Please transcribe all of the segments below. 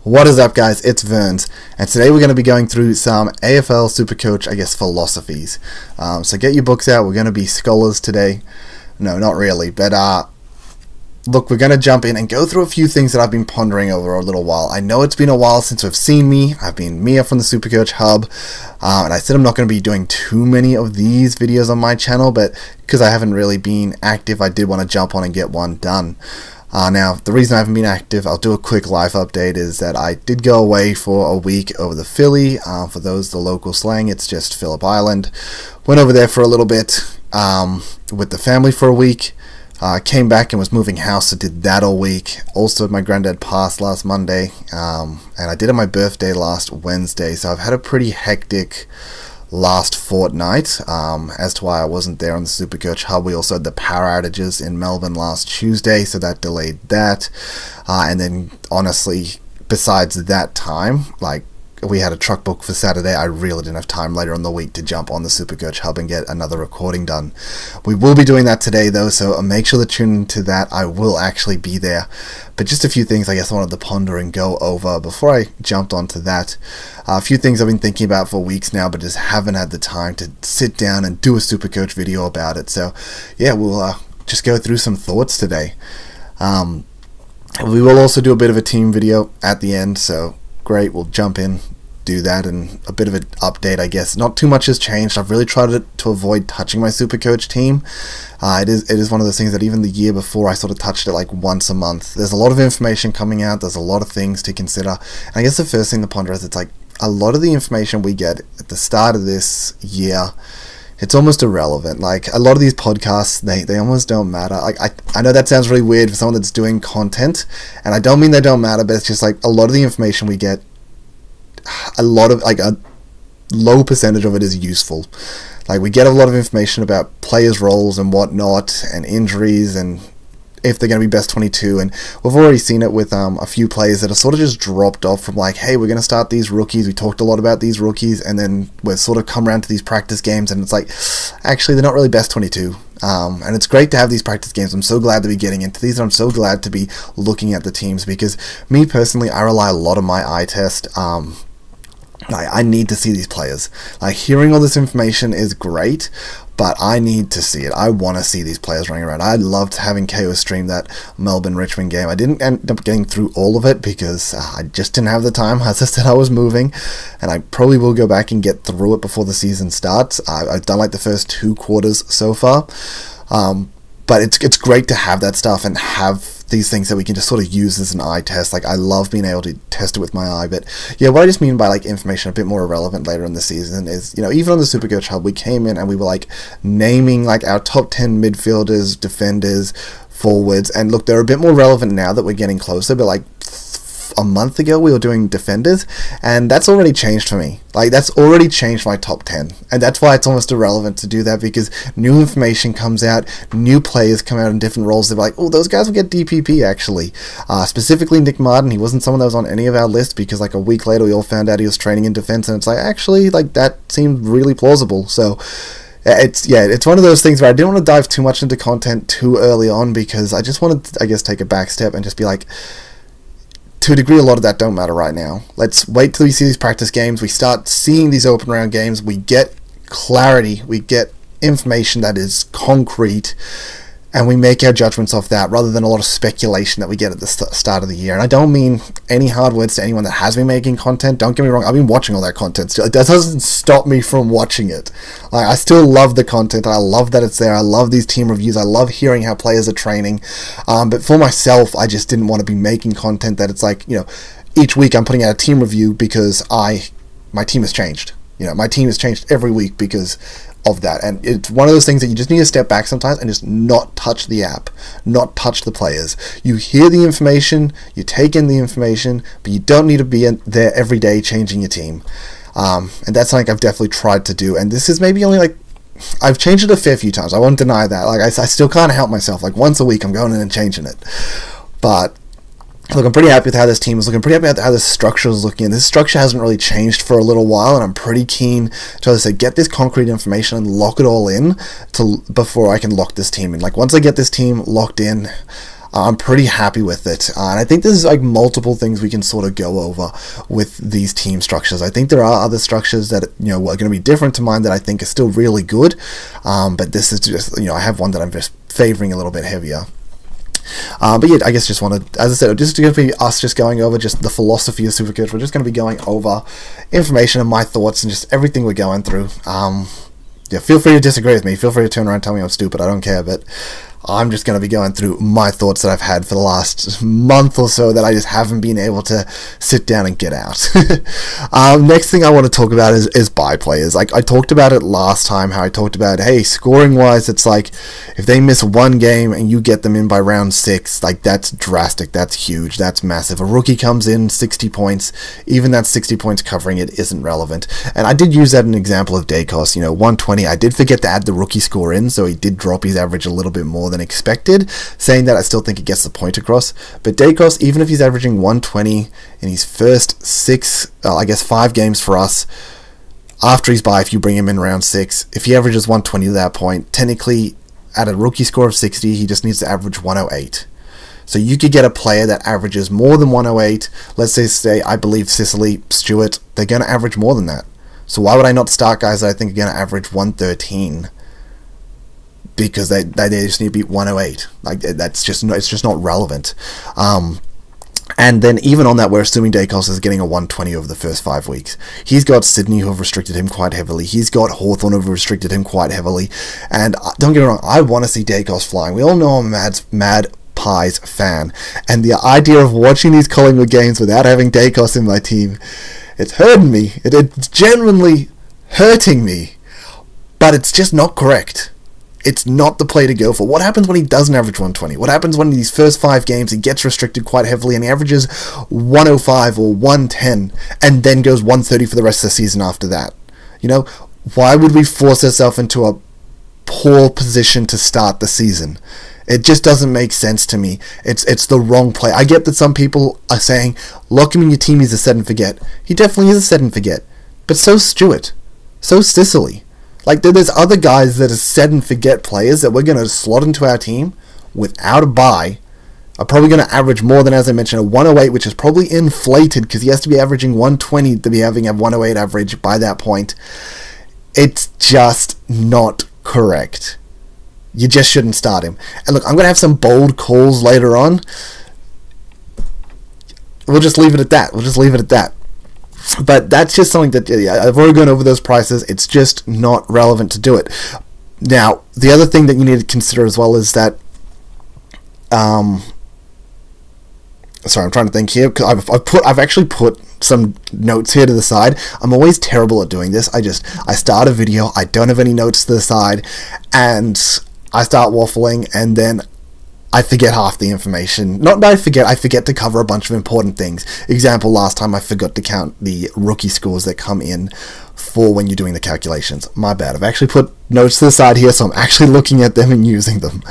What is up, guys? It's Verns, and today we're going to be going through some AFL Supercoach, philosophies. So get your books out. We're going to be scholars today. No, not really, but look, we're going to jump in and go through a few things that I've been pondering over a little while. I know it's been a while since we've seen me. I've been Mia from the Supercoach Hub, and I said I'm not going to be doing too many of these videos on my channel, but because I haven't really been active, I did want to jump on and get one done. Now, the reason I haven't been active, I'll do a quick life update, is that I did go away for a week over the Philly. For those, the local slang, it's just Phillip Island. Went over there for a little bit with the family for a week. Came back and was moving house, so did that all week. Also, my granddad passed last Monday, and I did it my birthday last Wednesday, so I've had a pretty hectic last fortnight. As to why I wasn't there on the Supercoach Hub, we also had the power outages in Melbourne last Tuesday, so that delayed that. And then, honestly, besides that time, we had a truck book for Saturday. I really didn't have time later in the week to jump on the Supercoach Hub and get another recording done. We will be doing that today, though, so make sure to tune into that. I will actually be there. But just a few things I guess I wanted to ponder and go over before I jumped onto that. A few things I've been thinking about for weeks now, but just haven't had the time to sit down and do a Supercoach video about it. So, yeah, we'll just go through some thoughts today. We will also do a bit of a team video at the end, so great, we'll jump in, do that, and a bit of an update, I guess. Not too much has changed. I've really tried to avoid touching my Supercoach team. It is one of those things that even the year before I sort of touched it like once a month. There's a lot of information coming out, there's a lot of things to consider, and I guess the first thing to ponder is it's like a lot of the information we get at the start of this year, it's almost irrelevant. Like, a lot of these podcasts, they almost don't matter. Like, I know that sounds really weird for someone that's doing content, and I don't mean they don't matter, but it's just like a lot of the information we get, a low percentage of it is useful. Like, we get a lot of information about players' roles and whatnot, and injuries, and if they're going to be best 22, and we've already seen it with a few players that are sort of just dropped off from like, hey, we're going to start these rookies, we talked a lot about these rookies, and then we've sort of come around to these practice games, and it's like, actually, they're not really best 22. And it's great to have these practice games. I'm so glad to be getting into these, and I'm so glad to be looking at the teams, because me personally, I rely a lot on my eye test. I need to see these players. Like, hearing all this information is great, but I need to see it. I want to see these players running around. I loved having KO stream that Melbourne-Richmond game. I didn't end up getting through all of it because I just didn't have the time. As I said, I was moving, and I probably will go back and get through it before the season starts. I've done like the first 2 quarters so far, but it's great to have that stuff and have these things that we can just sort of use as an eye test. Like, I love being able to test it with my eye. But yeah, what I just mean by like information a bit more irrelevant later in the season is, you know, even on the Supercoach Hub, we came in and we were like naming like our top 10 midfielders, defenders, forwards, and look, they're a bit more relevant now that we're getting closer, but like a month ago we were doing defenders, and that's already changed for me. Like, that's already changed my top 10, and that's why it's almost irrelevant to do that, because new information comes out, new players come out in different roles. They're like, oh, those guys will get DPP actually. Specifically Nick Martin, he wasn't someone that was on any of our lists, because like a week later we all found out he was training in defense, and it's like, actually, like, that seemed really plausible. So it's one of those things where I didn't want to dive too much into content too early on, because I just wanted to, I guess, take a back step and just be like, to a degree, a lot of that don't matter right now. Let's wait till we see these practice games, we start seeing these open round games, we get clarity, we get information that is concrete, and we make our judgments off that, rather than a lot of speculation that we get at the start of the year. And I don't mean any hard words to anyone that has been making content. Don't get me wrong, I've been watching all that content still. It doesn't stop me from watching it. Like, I still love the content, I love that it's there, I love these team reviews, I love hearing how players are training. But for myself, I just didn't want to be making content that it's like, you know, each week I'm putting out a team review because my team has changed. You know, my team has changed every week because of that, and it's one of those things that you just need to step back sometimes and just not touch the app, not touch the players. You hear the information, you take in the information, but you don't need to be there every day changing your team. And that's something I've definitely tried to do, and this is maybe only like, I've changed it a fair few times, I won't deny that. Like, I still can't help myself. Like, once a week I'm going in and changing it. But look, I'm pretty happy with how this team is looking, pretty happy with how this structure is looking, and this structure hasn't really changed for a little while, and I'm pretty keen to, as I say, get this concrete information and lock it all in before I can lock this team in. Like, once I get this team locked in, I'm pretty happy with it, and I think there's like multiple things we can sort of go over with these team structures. I think there are other structures that, you know, are going to be different to mine that I think are still really good, but this is just, you know, I have one that I'm just favoring a little bit heavier. But yeah, I guess just wanted, as I said, just going to be us just going over just the philosophy of Supercoach. We're just going to be going over information and my thoughts and just everything we're going through. Yeah, feel free to disagree with me. Feel free to turn around and tell me I'm stupid. I don't care, but I'm just going to be going through my thoughts that I've had for the last month or so that I just haven't been able to sit down and get out. Next thing I want to talk about is buy players. Like I talked about it last time, how I talked about, hey, scoring wise, it's like if they miss one game and you get them in by round 6, like that's drastic, that's huge, that's massive. A rookie comes in 60 points, even that 60 points covering it isn't relevant. And I did use that as an example of Dacos, you know, 120. I did forget to add the rookie score in, so he did drop his average a little bit more than expected. Saying that, I still think it gets the point across. But Dacos, even if he's averaging 120 in his first 5 games for us, after his bye, if you bring him in round 6, if he averages 120 to that point, technically at a rookie score of 60, he just needs to average 108. So you could get a player that averages more than 108. Let's say I believe Sicily, Stewart, they're going to average more than that. So why would I not start guys that I think are going to average 113? Because they just need to beat 108. Like it's just not relevant. And then even on that, we're assuming Dacos is getting a 120 over the first 5 weeks. He's got Sydney, who have restricted him quite heavily. He's got Hawthorn, who have restricted him quite heavily. And don't get me wrong, I want to see Dacos flying. We all know I'm a Mad Pies fan, and the idea of watching these Collingwood games without having Dacos in my team, it's hurting me. It's genuinely hurting me, but it's just not correct. It's not the play to go for. What happens when he doesn't average 120? What happens when in these first 5 games he gets restricted quite heavily and he averages 105 or 110 and then goes 130 for the rest of the season after that? You know, why would we force ourselves into a poor position to start the season? It just doesn't make sense to me. It's the wrong play. I get that some people are saying, lock him in your team, he's a set and forget. He definitely is a set and forget. But so's Stewart. So's Sicily. Like, there's other guys that are set and forget players that we're going to slot into our team without a bye, are probably going to average more than, as I mentioned, a 108, which is probably inflated because he has to be averaging 120 to be having a 108 average by that point. It's just not correct. You just shouldn't start him. And look, I'm going to have some bold calls later on. We'll just leave it at that. But that's just something that, yeah, I've already gone over those prices. It's just not relevant to do it. Now, the other thing that you need to consider as well is that, sorry, I'm trying to think here, because I've actually put some notes here to the side. I'm always terrible at doing this. I start a video, I don't have any notes to the side, and I start waffling, and then I forget half the information. Not that I forget to cover a bunch of important things. Example, last time I forgot to count the rookie scores that come in for when you're doing the calculations. My bad. I've actually put notes to the side here, so I'm actually looking at them and using them.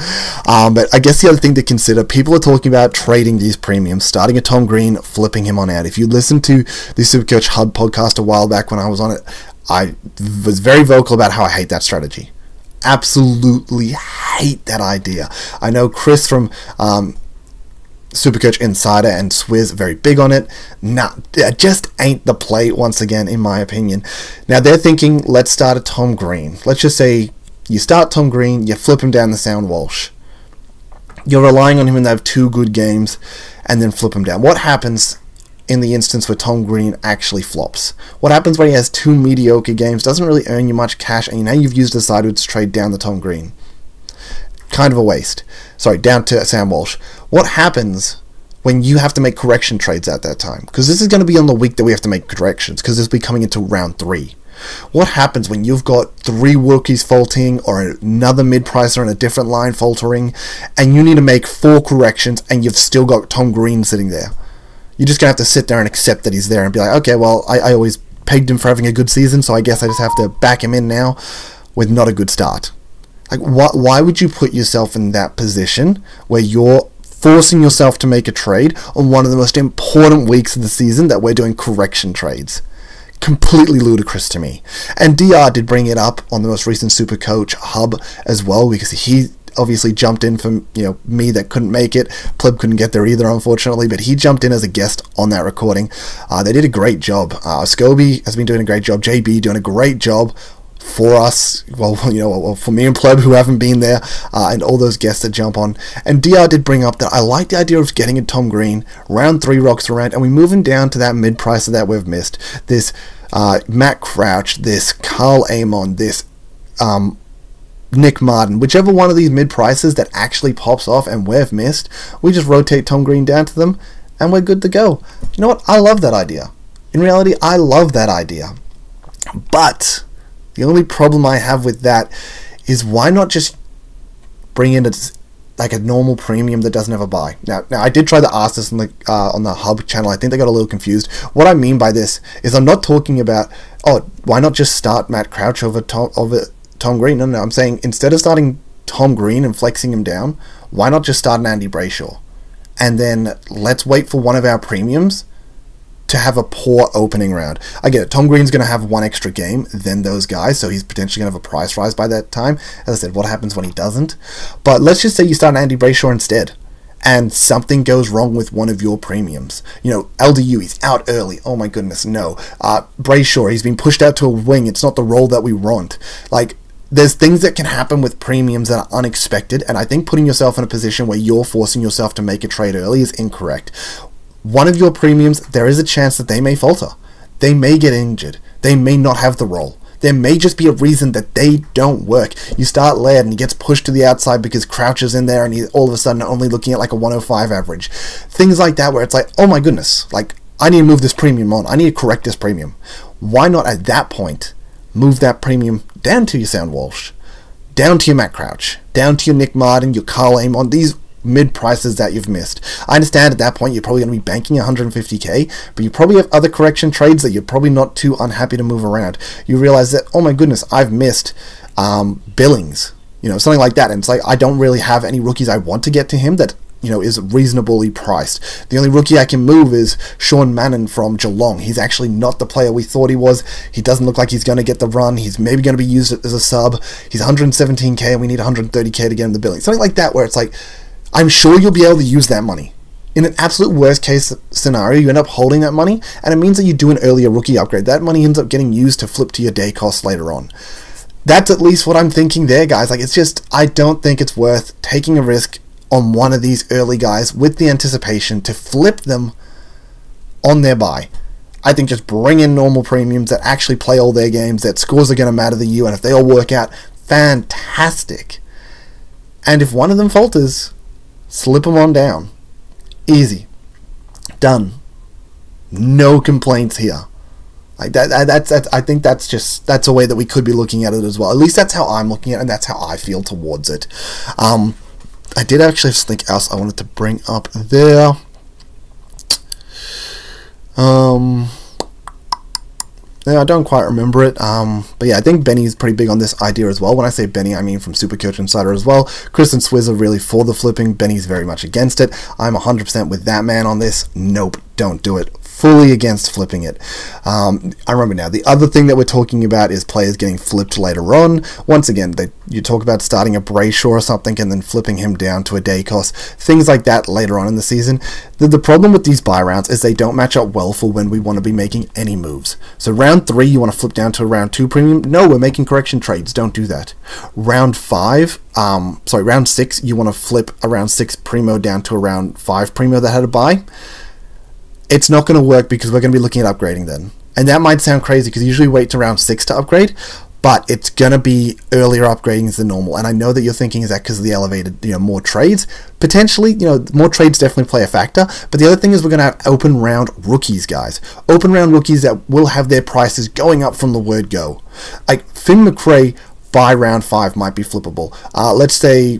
But I guess the other thing to consider, people are talking about trading these premiums, starting a Tom Green, flipping him on out. If you listen to the Supercoach Hub podcast a while back when I was on it, I was very vocal about how I hate that strategy. Absolutely hate that idea. I know Chris from Supercoach Insider and Swizz very big on it. Nah, it just ain't the play once again, in my opinion. Now they're thinking, let's start a Tom Green. Let's just say you start Tom Green, you flip him down the Sound Walsh. You're relying on him to have 2 good games and then flip him down. What happens in the instance where Tom Green actually flops? What happens when he has 2 mediocre games, doesn't really earn you much cash, and now you've used a sideways trade down the Tom Green? Kind of a waste. Sorry, down to Sam Walsh. What happens when you have to make correction trades at that time? Because this is going to be on the week that we have to make corrections, because this will be coming into round 3. What happens when you've got 3 rookies faulting or another mid-pricer on a different line faltering, and you need to make 4 corrections and you've still got Tom Green sitting there? You're just going to have to sit there and accept that he's there and be like, okay, well, I always pegged him for having a good season, so I guess I just have to back him in now with not a good start. Like, why would you put yourself in that position where you're forcing yourself to make a trade on one of the most important weeks of the season that we're doing correction trades? Completely ludicrous to me. And DR did bring it up on the most recent Supercoach Hub as well, because he obviously jumped in for me that couldn't make it. Pleb couldn't get there either, unfortunately, but he jumped in as a guest on that recording. They did a great job. Scobie has been doing a great job. JB doing a great job for us, for me and Pleb who haven't been there, and all those guests that jump on. And DR did bring up that I like the idea of getting a Tom Green, round 3 rocks around, and we moving down to that mid-pricer that we've missed. This Matt Crouch, this Carl Amon, this Nick Martin, whichever one of these mid-prices that actually pops off and we've missed, we just rotate Tom Green down to them, and we're good to go. You know what? I love that idea. In reality, I love that idea. But the only problem I have with that is why not just bring in a normal premium that doesn't have a buy. Now I did try to ask this on the Hub channel. I think they got a little confused. What I mean by this is I'm not talking about, why not just start Matt Crouch over Tom Green? No, I'm saying instead of starting Tom Green and flexing him down, why not just start an Andy Brayshaw? And then let's wait for one of our premiums to have a poor opening round. I get it, Tom Green's going to have one extra game than those guys, so he's potentially going to have a price rise by that time. As I said, what happens when he doesn't? But let's just say you start Andy Brayshaw instead, and something goes wrong with one of your premiums. LDU, he's out early. Oh my goodness, no. Brayshaw, he's been pushed out to a wing. It's not the role that we want. There's things that can happen with premiums that are unexpected, and I think putting yourself in a position where you're forcing yourself to make a trade early is incorrect. One of your premiums, there is a chance that they may falter. They may get injured. They may not have the role. There may just be a reason that they don't work. You start Laird and he gets pushed to the outside because Crouch is in there and he's all of a sudden only looking at like a 105 average. Things like that where it's like, oh my goodness, I need to move this premium on. I need to correct this premium. Why not at that point move that premium down to your Sam Walsh, down to your Matt Crouch, down to your Nick Martin, your Carl Amon, these mid-prices that you've missed. I understand at that point you're probably going to be banking 150k, but you probably have other correction trades that you're probably not too unhappy to move around. You realize that, oh my goodness, I've missed Billings, something like that, and it's like I don't really have any rookies I want to get to him that is reasonably priced. The only rookie I can move is Sean Mannon from Geelong. He's actually not the player we thought he was. He doesn't look like he's going to get the run. He's maybe going to be used as a sub. He's 117k and we need 130k to get him the billing. Something like that where it's like, I'm sure you'll be able to use that money. In an absolute worst case scenario, you end up holding that money, and it means that you do an earlier rookie upgrade. That money ends up getting used to flip to your day cost later on. That's at least what I'm thinking there, guys. It's just, I don't think it's worth taking a risk on one of these early guys with the anticipation to flip them on their buy. I think just bring in normal premiums that actually play all their games, that scores are going to matter to you, and if they all work out, fantastic. And if one of them falters, slip them on down. Easy. Done. No complaints here. I think that's a way that we could be looking at it as well. At least that's how I'm looking at it, and that's how I feel towards it. I did actually have something else I wanted to bring up there. Yeah, I don't quite remember it, but yeah, I think Benny's pretty big on this idea as well. When I say Benny, I mean from Supercoach Insider as well. Chris and Swizz are really for the flipping. Benny's very much against it. I'm 100% with that man on this. Nope, don't do it. Fully against flipping it. I remember now, the other thing that we're talking about is players getting flipped later on. Once again, you talk about starting a Brayshaw or something and then flipping him down to a day cost. Things like that later on in the season. The problem with these buy rounds is they don't match up well for when we want to be making any moves. So round 3, you want to flip down to a round 2 premium? No, we're making correction trades. Don't do that. Round 6, you want to flip a round 6 primo down to a round 5 primo that had a buy. It's not going to work because we're going to be looking at upgrading then. And that might sound crazy because you usually wait to round 6 to upgrade, but it's going to be earlier upgrading than normal. And I know that you're thinking, is that because of the elevated, more trades? Potentially, more trades definitely play a factor. But the other thing is we're going to have open round rookies, guys. Open round rookies that will have their prices going up from the word go. Like Finn McRae by round 5 might be flippable. Let's say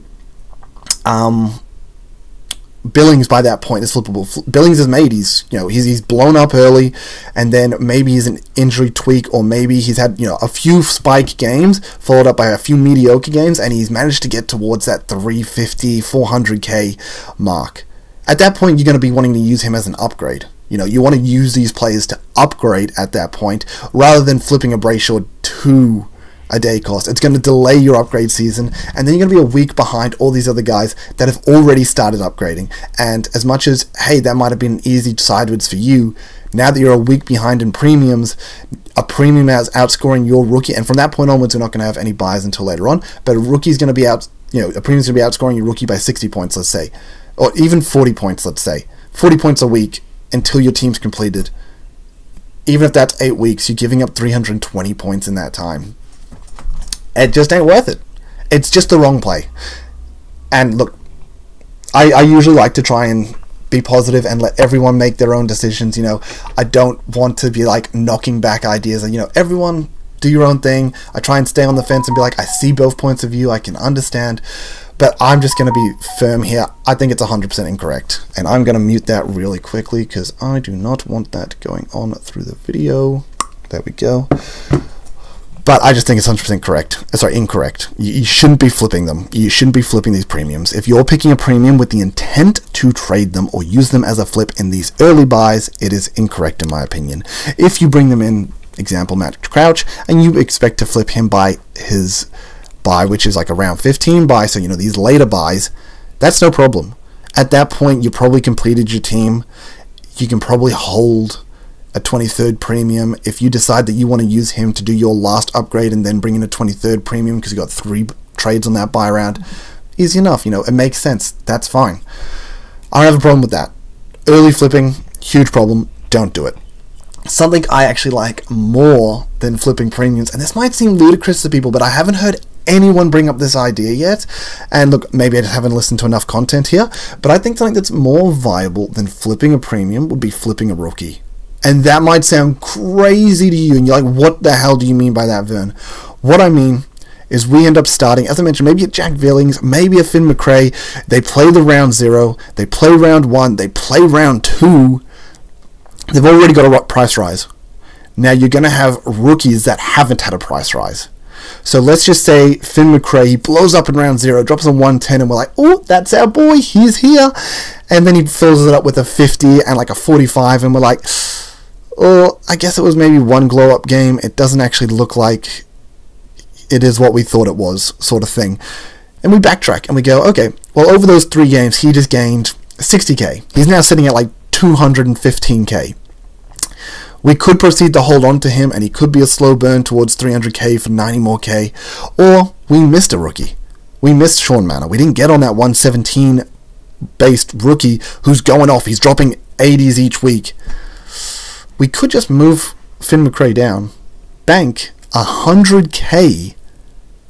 Billings by that point is flippable. Billings is made. He's blown up early, and then maybe he's an injury tweak, or maybe he's had a few spike games followed up by a few mediocre games, and he's managed to get towards that 350, 400k mark. At that point, you're going to be wanting to use him as an upgrade. You want to use these players to upgrade at that point, rather than flipping a Brayshaw to a day cost. It's going to delay your upgrade season, and then you're going to be a week behind all these other guys that have already started upgrading. And as much as, hey, that might have been easy sideways for you, now that you're a week behind in premiums, a premium is outscoring your rookie, and from that point onwards, we're not going to have any buys until later on, but a rookie's going to be out, a premium's going to be outscoring your rookie by 60 points, let's say, or even 40 points, let's say. 40 points a week until your team's completed. Even if that's 8 weeks, you're giving up 320 points in that time. It just ain't worth it. It's just the wrong play. And look, I usually like to try and be positive and let everyone make their own decisions. I don't want to be like knocking back ideas. Everyone do your own thing. I try and stay on the fence and be like, I see both points of view. I can understand. But I'm just going to be firm here. I think it's 100% incorrect. And I'm going to mute that really quickly because I do not want that going on through the video. There we go. But I just think it's 100% correct. Sorry, incorrect. You shouldn't be flipping them. You shouldn't be flipping these premiums. If you're picking a premium with the intent to trade them or use them as a flip in these early buys, it is incorrect in my opinion. If you bring them in, example Matt Crouch, and you expect to flip him by his buy, which is like a round 15 buy, so these later buys, that's no problem. At that point, you probably completed your team. You can probably hold a 23rd premium if you decide that you want to use him to do your last upgrade and then bring in a 23rd premium because you got 3 trades on that buy round. Easy enough, it makes sense. That's fine. I don't have a problem with that. Early flipping, huge problem. Don't do it. Something I actually like more than flipping premiums, and this might seem ludicrous to people, but I haven't heard anyone bring up this idea yet, and look, maybe I just haven't listened to enough content here, but I think something that's more viable than flipping a premium would be flipping a rookie. And that might sound crazy to you, and you're like, what the hell do you mean by that, Vern? What I mean is we end up starting, as I mentioned, maybe a Jack Villings, maybe a Finn McRae. They play the round 0, they play round 1, they play round 2. They've already got a price rise. Now you're going to have rookies that haven't had a price rise. So let's just say Finn McRae, he blows up in round 0, drops a 110, and we're like, oh, that's our boy, he's here. And then he fills it up with a 50 and like a 45, and we're like, oh, I guess it was maybe one glow-up game. It doesn't actually look like it is what we thought it was, sort of thing. And we backtrack and we go, okay, well, over those 3 games, he just gained 60k. He's now sitting at like 215k. We could proceed to hold on to him, and he could be a slow burn towards 300k for 90 more k. Or we missed a rookie. We missed Sean Manor. We didn't get on that 117 based rookie who's going off. He's dropping 80s each week. We could just move Finn McRae down, bank 100k,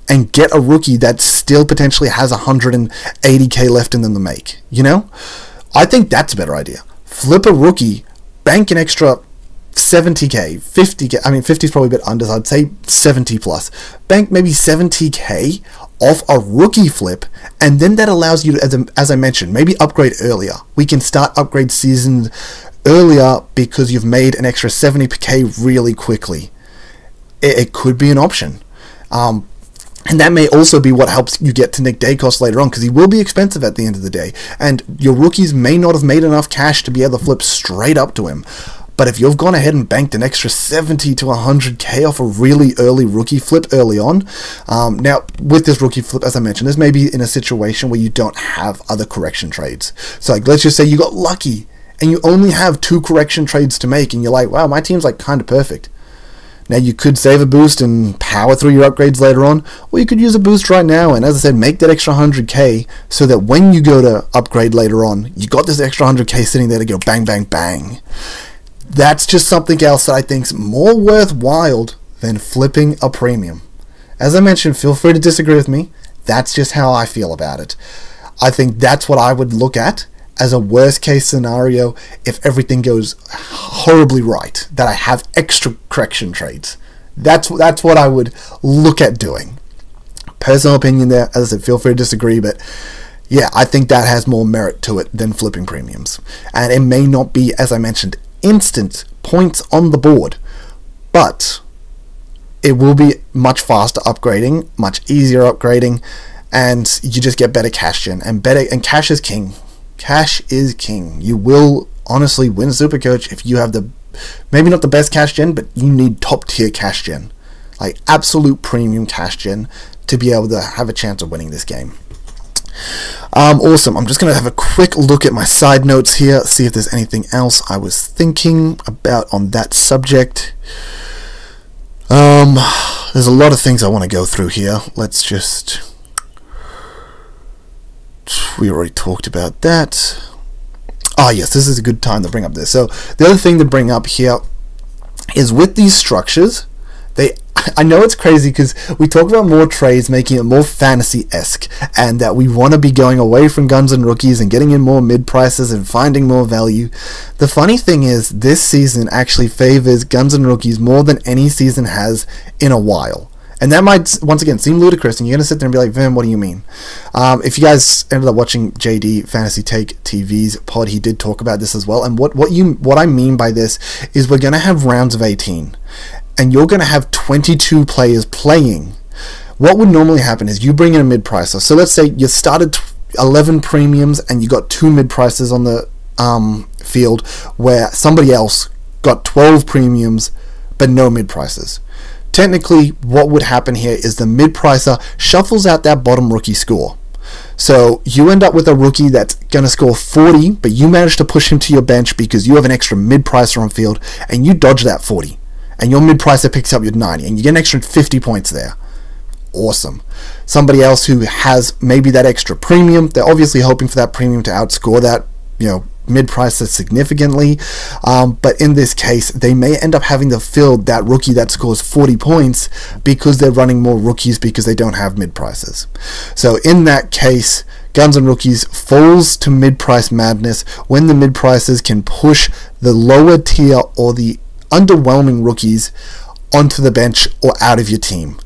and get a rookie that still potentially has 180k left in them to make. I think that's a better idea. Flip a rookie, bank an extra 70k, 50k. I mean, 50 is probably a bit under, so I'd say 70 plus. Bank maybe 70k off a rookie flip, and then that allows you to, as I mentioned, maybe upgrade earlier. We can start upgrade seasons earlier because you've made an extra 70k really quickly. It could be an option. And that may also be what helps you get to Nick Dacos later on, because he will be expensive at the end of the day. And your rookies may not have made enough cash to be able to flip straight up to him. But if you've gone ahead and banked an extra 70 to 100k off a really early rookie flip early on, now with this rookie flip, as I mentioned, this may be in a situation where you don't have other correction trades. So like, let's just say you got lucky and you only have 2 correction trades to make, and you're like, wow, my team's like kind of perfect. Now you could save a boost and power through your upgrades later on, or you could use a boost right now and, as I said, make that extra 100k so that when you go to upgrade later on, you got this extra 100k sitting there to go bang, bang, bang. That's just something else that I think's more worthwhile than flipping a premium. As I mentioned, feel free to disagree with me. That's just how I feel about it. I think that's what I would look at as a worst case scenario if everything goes horribly right, that I have extra correction trades. That's what I would look at doing. Personal opinion there, as I said, feel free to disagree, but yeah, I think that has more merit to it than flipping premiums. And it may not be, as I mentioned, instant points on the board, but it will be much faster upgrading, much easier upgrading, and you just get better cash gen, and cash is king. Cash is king. You will honestly win Supercoach if you have maybe not the best cash gen, but you need top tier cash gen. like absolute premium cash gen to be able to have a chance of winning this game. Awesome. I'm just going to have a quick look at my side notes here, see if there's anything else I was thinking about on that subject. There's a lot of things I want to go through here. Let's just... We already talked about that. Ah, yes, this is a good time to bring up this. So the other thing to bring up here is with these structures, I know it's crazy because we talk about more trades making it more fantasy-esque, and that we want to be going away from guns and rookies and getting in more mid-prices and finding more value. The funny thing is, this season actually favors guns and rookies more than any season has in a while. And that might, once again, seem ludicrous, and you're going to sit there and be like, Vin, what do you mean? If you guys ended up watching JD Fantasy Take TV's pod, he did talk about this as well. And what I mean by this is we're going to have rounds of 18. And you're going to have 22 players playing. What would normally happen is you bring in a mid-pricer. So let's say you started 11 premiums and you got 2 mid-prices on the field, where somebody else got 12 premiums but no mid-prices. Technically, what would happen here is the mid-pricer shuffles out that bottom rookie score. So you end up with a rookie that's going to score 40, but you manage to push him to your bench because you have an extra mid-pricer on field, and you dodge that 40. And your mid-pricer picks up your 90, and you get an extra 50 points there. Awesome. Somebody else who has maybe that extra premium, they're obviously hoping for that premium to outscore that, mid-pricer significantly. But in this case, they may end up having to field that rookie that scores 40 points because they're running more rookies because they don't have mid-prices. So in that case, Guns and Rookies falls to mid-price madness when the mid-prices can push the lower tier or the underwhelming rookies onto the bench or out of your team.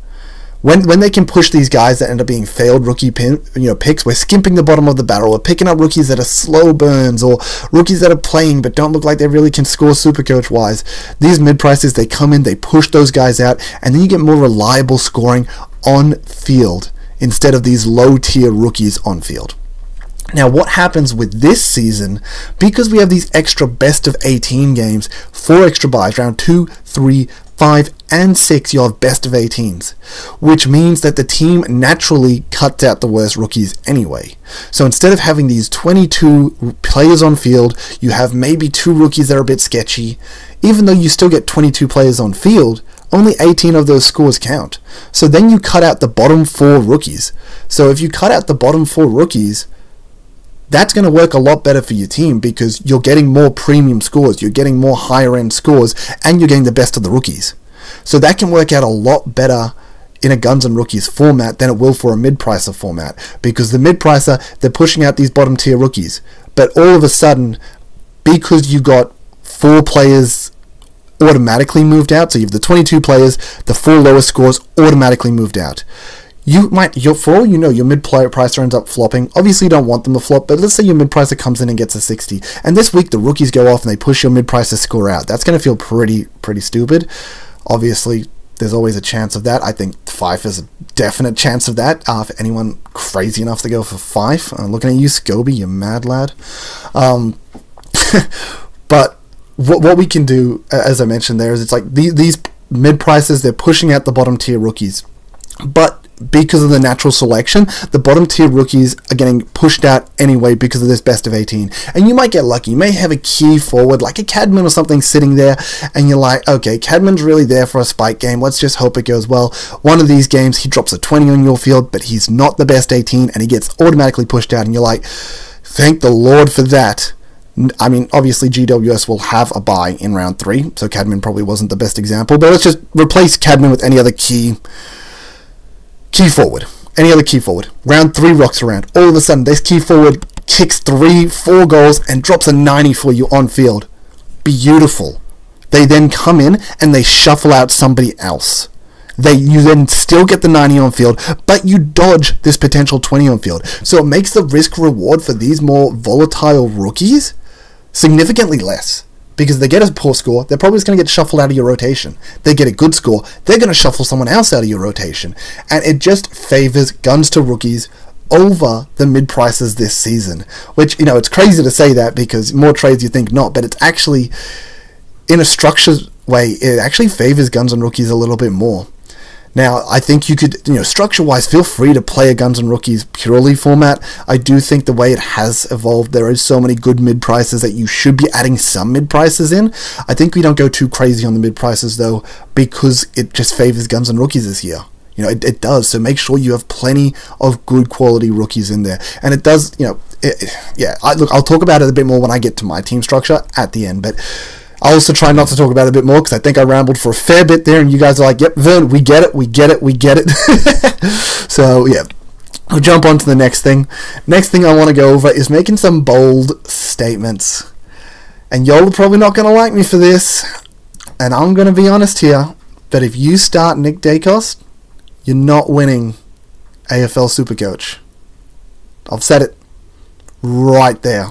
When they can push these guys that end up being failed rookie picks, we're skimping the bottom of the barrel. We're picking up rookies that are slow burns or rookies that are playing but don't look like they really can score Supercoach wise. These mid prices, they come in, they push those guys out, and then you get more reliable scoring on field instead of these low tier rookies on field. Now, what happens with this season, because we have these extra best of 18 games, 4 extra buys, round 2, 3, 5, and 6, you'll have best of 18s, which means that the team naturally cuts out the worst rookies anyway. So instead of having these 22 players on field, you have maybe 2 rookies that are a bit sketchy. Even though you still get 22 players on field, only 18 of those scores count. So then you cut out the bottom 4 rookies. So if you cut out the bottom 4 rookies, that's going to work a lot better for your team because you're getting more premium scores, you're getting more higher end scores, and you're getting the best of the rookies. So that can work out a lot better in a Guns and Rookies format than it will for a mid-pricer format, because the mid-pricer, they're pushing out these bottom tier rookies, but all of a sudden, because you got 4 players automatically moved out, so you have the 22 players, the 4 lowest scores automatically moved out. For all you know, your mid-pricer ends up flopping. Obviously, you don't want them to flop, but let's say your mid-pricer comes in and gets a 60, and this week the rookies go off and they push your mid-pricer score out. That's going to feel pretty stupid. Obviously, there's always a chance of that. I think 5 is a definite chance of that. For anyone crazy enough to go for 5, looking at you, Scobie, you mad lad. But what we can do, as I mentioned there, is it's like these mid-prices, they're pushing out the bottom tier rookies, but because of the natural selection, the bottom tier rookies are getting pushed out anyway because of this best of 18. And you might get lucky. You may have a key forward like a Cadman or something sitting there, and you're like, okay, Cadman's really there for a spike game. Let's just hope it goes well. One of these games, he drops a 20 on your field, but he's not the best 18, and he gets automatically pushed out, and you're like, thank the Lord for that. I mean, obviously GWS will have a bye in round 3, so Cadman probably wasn't the best example, but let's just replace Cadman with any other key forward. Any other key forward. Round 3 rocks around. All of a sudden, this key forward kicks 3-4 goals and drops a 90 for you on field. Beautiful. They then come in and they shuffle out somebody else. You then still get the 90 on field, but you dodge this potential 20 on field. So it makes the risk reward for these more volatile rookies significantly less. Because they get a poor score, they're probably just going to get shuffled out of your rotation. They get a good score, they're going to shuffle someone else out of your rotation. And it just favors Guns to Rookies over the mid-prices this season. Which, it's crazy to say that because more trades you think not, but it's actually, in a structured way, it actually favors Guns and Rookies a little bit more. Now, I think you could, structure-wise, feel free to play a Guns and Rookies purely format. I do think the way it has evolved, there is so many good mid-prices that you should be adding some mid-prices in. I think we don't go too crazy on the mid-prices, though, because it just favors Guns and Rookies this year. It does, so make sure you have plenty of good quality rookies in there. And it does, I'll talk about it a bit more when I get to my team structure at the end, but I'll also try not to talk about it a bit more because I think I rambled for a fair bit there, and you guys are like, yep, Vern, we get it. So, yeah, I'll jump on to the next thing. Next thing I want to go over is making some bold statements. And y'all are probably not going to like me for this, and I'm going to be honest here, but if you start Nick Dacos, you're not winning AFL Supercoach. I've said it right there.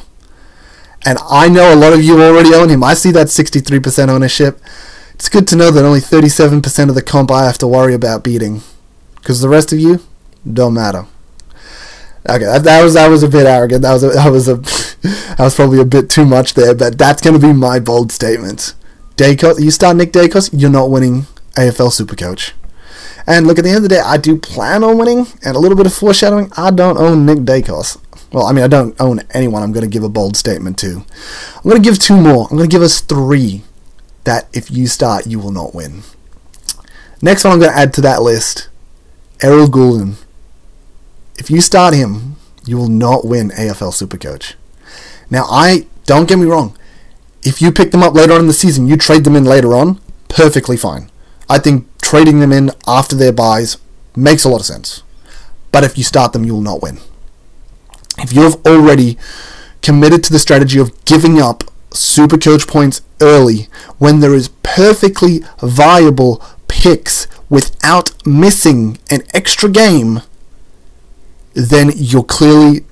And I know a lot of you already own him. I see that 63% ownership. It's good to know that only 37% of the comp I have to worry about beating. Because the rest of you, don't matter. Okay, that was a bit arrogant. That was probably a bit too much there, but that's going to be my bold statement. Dacos, you start Nick Dacos, you're not winning AFL Supercoach. And look, at the end of the day, I do plan on winning, and a little bit of foreshadowing, I don't own Nick Dacos. Well, I don't own anyone I'm going to give a bold statement to. I'm going to give two more. I'm going to give us three that if you start, you will not win. Next one I'm going to add to that list, Errol Goulden. If you start him, you will not win AFL Supercoach. Now, don't get me wrong. If you pick them up later on in the season, you trade them in later on, perfectly fine. I think trading them in after their buys makes a lot of sense. But if you start them, you will not win. If you have already committed to the strategy of giving up Supercoach points early when there is perfectly viable picks without missing an extra game, then you're clearly...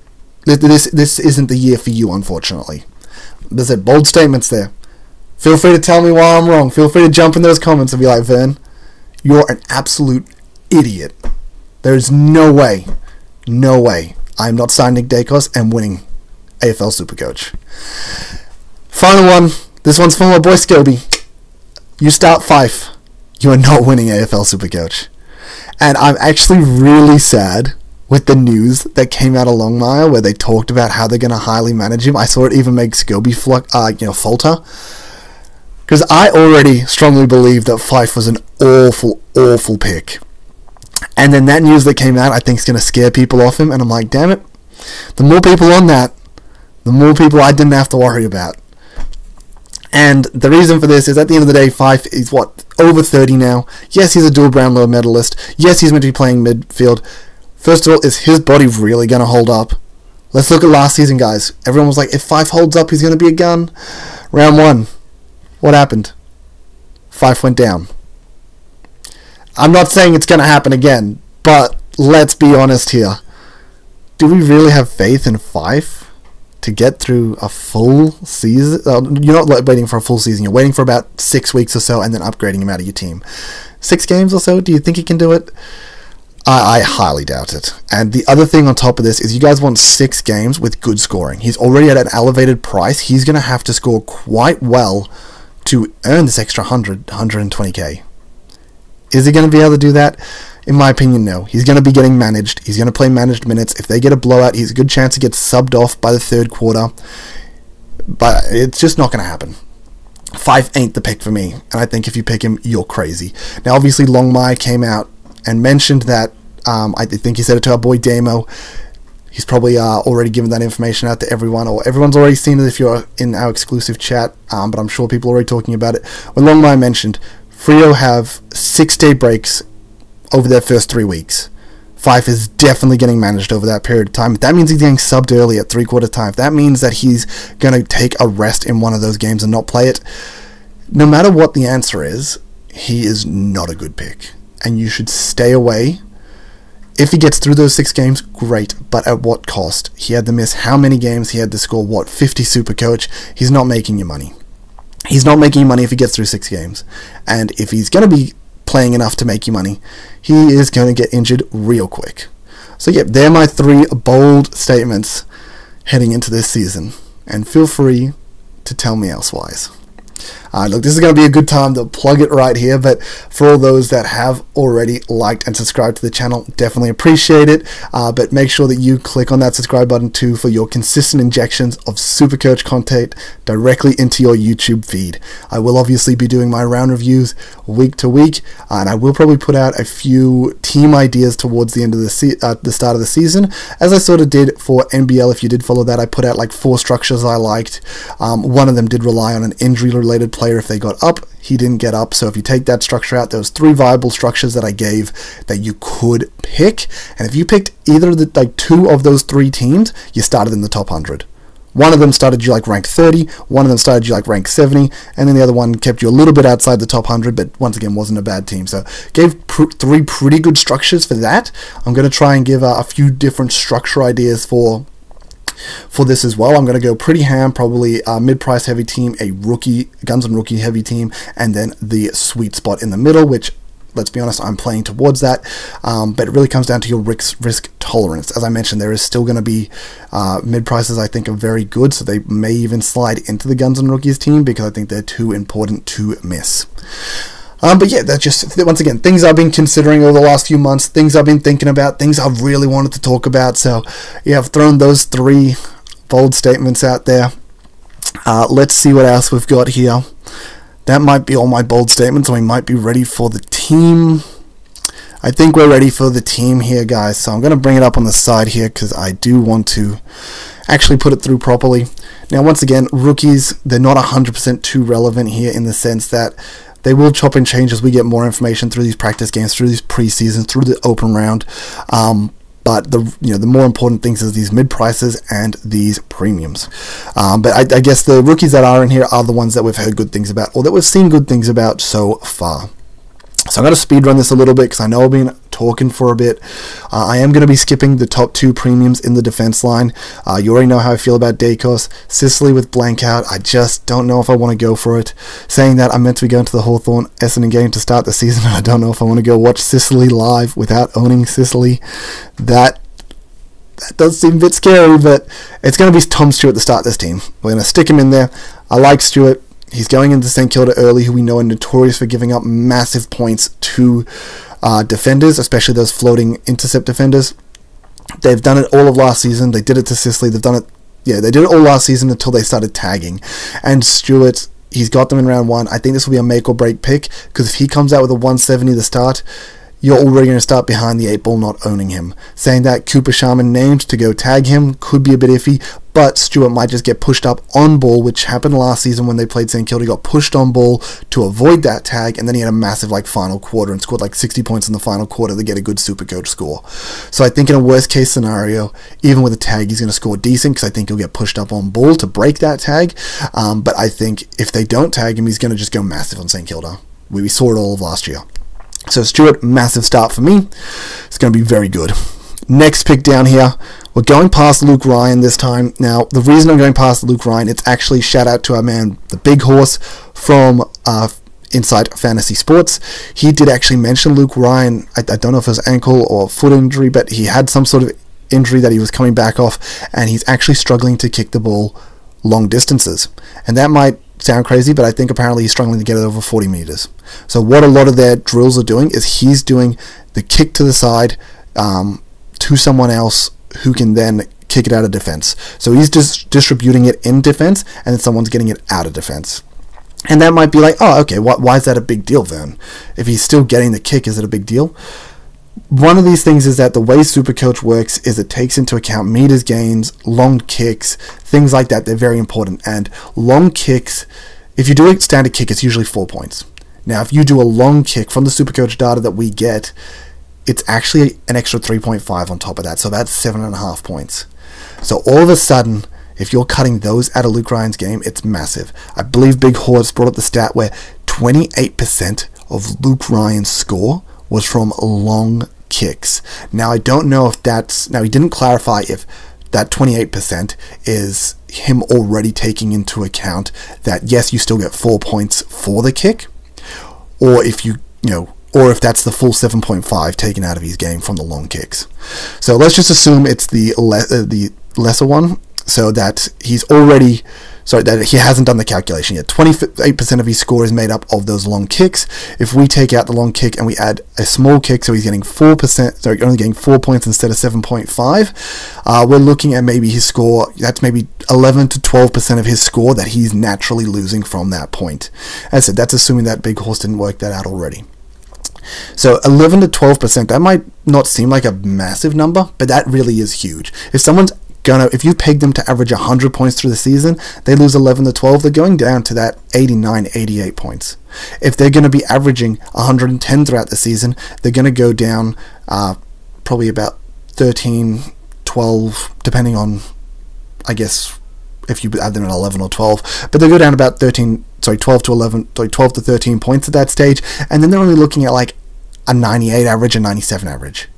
This isn't the year for you, unfortunately. There's bold statements there. Feel free to tell me why I'm wrong. Feel free to jump in those comments and be like, Vern, you're an absolute idiot. There's no way I'm not signing Nick Dacos and winning AFL Supercoach. Final one. This one's from my boy Scobie. You start Fife. You are not winning AFL Supercoach. And I'm actually really sad with the news that came out of Longmire where they talked about how they're going to highly manage him. I saw it even make Scobie falter. Because I already strongly believe that Fife was an awful pick. And then that news that came out, I think, is going to scare people off him. And I'm like, damn it. The more people on that, the more people I didn't have to worry about. And the reason for this is, at the end of the day, Fife is, over 30 now. Yes, he's a dual Brownlow medalist. Yes, he's meant to be playing midfield. First of all, is his body really going to hold up? Let's look at last season, guys. Everyone was like, if Fife holds up, he's going to be a gun. Round 1. What happened? Fife went down. I'm not saying it's going to happen again, but let's be honest here. Do we really have faith in Fife to get through a full season? You're not waiting for a full season. You're waiting for about 6 weeks or so and then upgrading him out of your team. 6 games or so? Do you think he can do it? I highly doubt it. And the other thing on top of this is you guys want 6 games with good scoring. He's already at an elevated price. He's going to have to score quite well to earn this extra 120k. Is he going to be able to do that? In my opinion, no. He's going to be getting managed. He's going to play managed minutes. If they get a blowout, he's a good chance to get subbed off by the 3rd quarter. But it's just not going to happen. Fife ain't the pick for me. And I think if you pick him, you're crazy. Now, obviously, Longmire came out and mentioned that, I think he said it to our boy Damo. He's probably already given that information out to everyone, or everyone's already seen it if you're in our exclusive chat, but I'm sure people are already talking about it. When Longmire mentioned, Freo have 6-day breaks over their first 3 weeks. Fife is definitely getting managed over that period of time. That means he's getting subbed early at 3/4 time. That means that he's going to take a rest in one of those games and not play it. No matter what the answer is, he is not a good pick. And you should stay away. If he gets through those 6 games, great. But at what cost? He had to miss how many games? He had to score, 50 Supercoach? He's not making you money. He's not making you money if he gets through 6 games. And if he's going to be playing enough to make you money, he is going to get injured real quick. So yeah, they're my 3 bold statements heading into this season. And feel free to tell me elsewise. Look, this is going to be a good time to plug it right here, but for all those that have already liked and subscribed to the channel, definitely appreciate it. But make sure that you click on that subscribe button too for your consistent injections of Supercoach content directly into your YouTube feed. I will obviously be doing my round reviews week to week, and I will probably put out a few team ideas towards the end of the start of the season, as I sort of did for NBL. If you did follow that, I put out like 4 structures I liked. One of them did rely on an injury-related player. If they got up, he didn't get up. So if you take that structure out, there was 3 viable structures that I gave that you could pick. And if you picked either of the 2 of those 3 teams, you started in the top 100. One of them started you like rank 30, one of them started you like rank 70, and then the other one kept you a little bit outside the top 100, but once again wasn't a bad team. So gave 3 pretty good structures for that. I'm going to try and give a few different structure ideas for this as well. I'm going to go pretty ham, probably a mid-price heavy team, a rookie, guns and rookie heavy team, and then the sweet spot in the middle, which, let's be honest, I'm playing towards that. But it really comes down to your risk tolerance. As I mentioned, there is still going to be mid-prices I think are very good, so they may even slide into the guns and rookies team because I think they're too important to miss. But yeah, that's just, once again, things I've been considering over the last few months, things I've been thinking about, things I've really wanted to talk about. So yeah, I've thrown those 3 bold statements out there. Let's see what else we've got here. That might be all my bold statements, and we might be ready for the team. I think we're ready for the team here, guys. So I'm going to bring it up on the side here because I do want to actually put it through properly. Now, once again, rookies, they're not 100% too relevant here in the sense that they will chop and change as we get more information through these practice games, through these preseasons, through the open round. But the more important things is these mid prices and these premiums. But I guess the rookies that are in here are the ones that we've heard good things about, or that we've seen good things about so far. So I'm going to speed run this a little bit because I know I've been talking for a bit. I am going to be skipping the top 2 premiums in the defense line. You already know how I feel about Dacos. Sicily with blank out, I just don't know if I want to go for it. Saying that, I'm meant to be going to the Hawthorn Essendon game to start the season, and I don't know if I want to go watch Sicily live without owning Sicily. That does seem a bit scary, but it's going to be Tom Stewart to start this team. We're going to stick him in there. I like Stewart. He's going into St Kilda early, who we know are notorious for giving up massive points to defenders, especially those floating intercept defenders. They've done it all of last season. They did it to Sicily. They've done it, yeah, they did it all last season until they started tagging. And Stewart, he's got them in round 1. I think this will be a make or break pick, because if he comes out with a 170 to start, you're already going to start behind the 8 ball not owning him. Saying that, Cooper Sharman named to go tag him could be a bit iffy, but Stewart might just get pushed up on ball, which happened last season when they played St Kilda. He got pushed on ball to avoid that tag, and then he had a massive final quarter and scored 60 points in the final quarter to get a good Supercoach score. So I think in a worst case scenario, even with a tag, he's going to score decent, because I think he'll get pushed up on ball to break that tag. But I think if they don't tag him, he's going to just go massive on St Kilda. We saw it all of last year. So Stewart, massive start for me. It's going to be very good. Next pick down here, we're going past Luke Ryan this time. Now, the reason I'm going past Luke Ryan, it's actually shout out to our man, the Big Horse from Inside Fantasy Sports. He did actually mention Luke Ryan. I don't know if it was ankle or foot injury, but he had some sort of injury that he was coming back off, and he's actually struggling to kick the ball long distances. And that might sound crazy, but I think apparently he's struggling to get it over 40 meters. So what a lot of their drills are doing is he's doing the kick to the side to someone else who can then kick it out of defense. So he's just distributing it in defense, and then someone's getting it out of defense. And that might be like, oh, okay, why is that a big deal then? If he's still getting the kick, is it a big deal? One of these things is that the way Supercoach works is it takes into account meters gains, long kicks, things like that. They're very important. And long kicks, if you do a standard kick, it's usually 4 points. Now, if you do a long kick from the Supercoach data that we get, it's actually an extra 3.5 on top of that. So that's 7.5 points. So all of a sudden, if you're cutting those out of Luke Ryan's game, it's massive. I believe Big Horse brought up the stat where 28% of Luke Ryan's score was from long kicks. Now, I don't know if that's... Now, he didn't clarify if that 28% is him already taking into account that, yes, you still get 4 points for the kick, or if or if that's the full 7.5 taken out of his game from the long kicks. So let's just assume it's the lesser one. so that that he hasn't done the calculation yet. 28% of his score is made up of those long kicks. If we take out the long kick and we add a small kick, so he's getting 4%, only getting 4 points instead of 7.5, we're looking at maybe his score, that's maybe 11 to 12% of his score that he's naturally losing from that point. As I said, that's assuming that Big Horse didn't work that out already. So 11 to 12%, that might not seem like a massive number, but that really is huge. If you peg them to average 100 points through the season, they lose 11 to 12, they're going down to that 89, 88 points. If they're going to be averaging 110 throughout the season, they're going to go down probably about 13, 12, depending on, I guess, if you add them at 11 or 12, but they go down about 12 to 13 points at that stage, and then they're only looking at like a 98 average, a 97 average.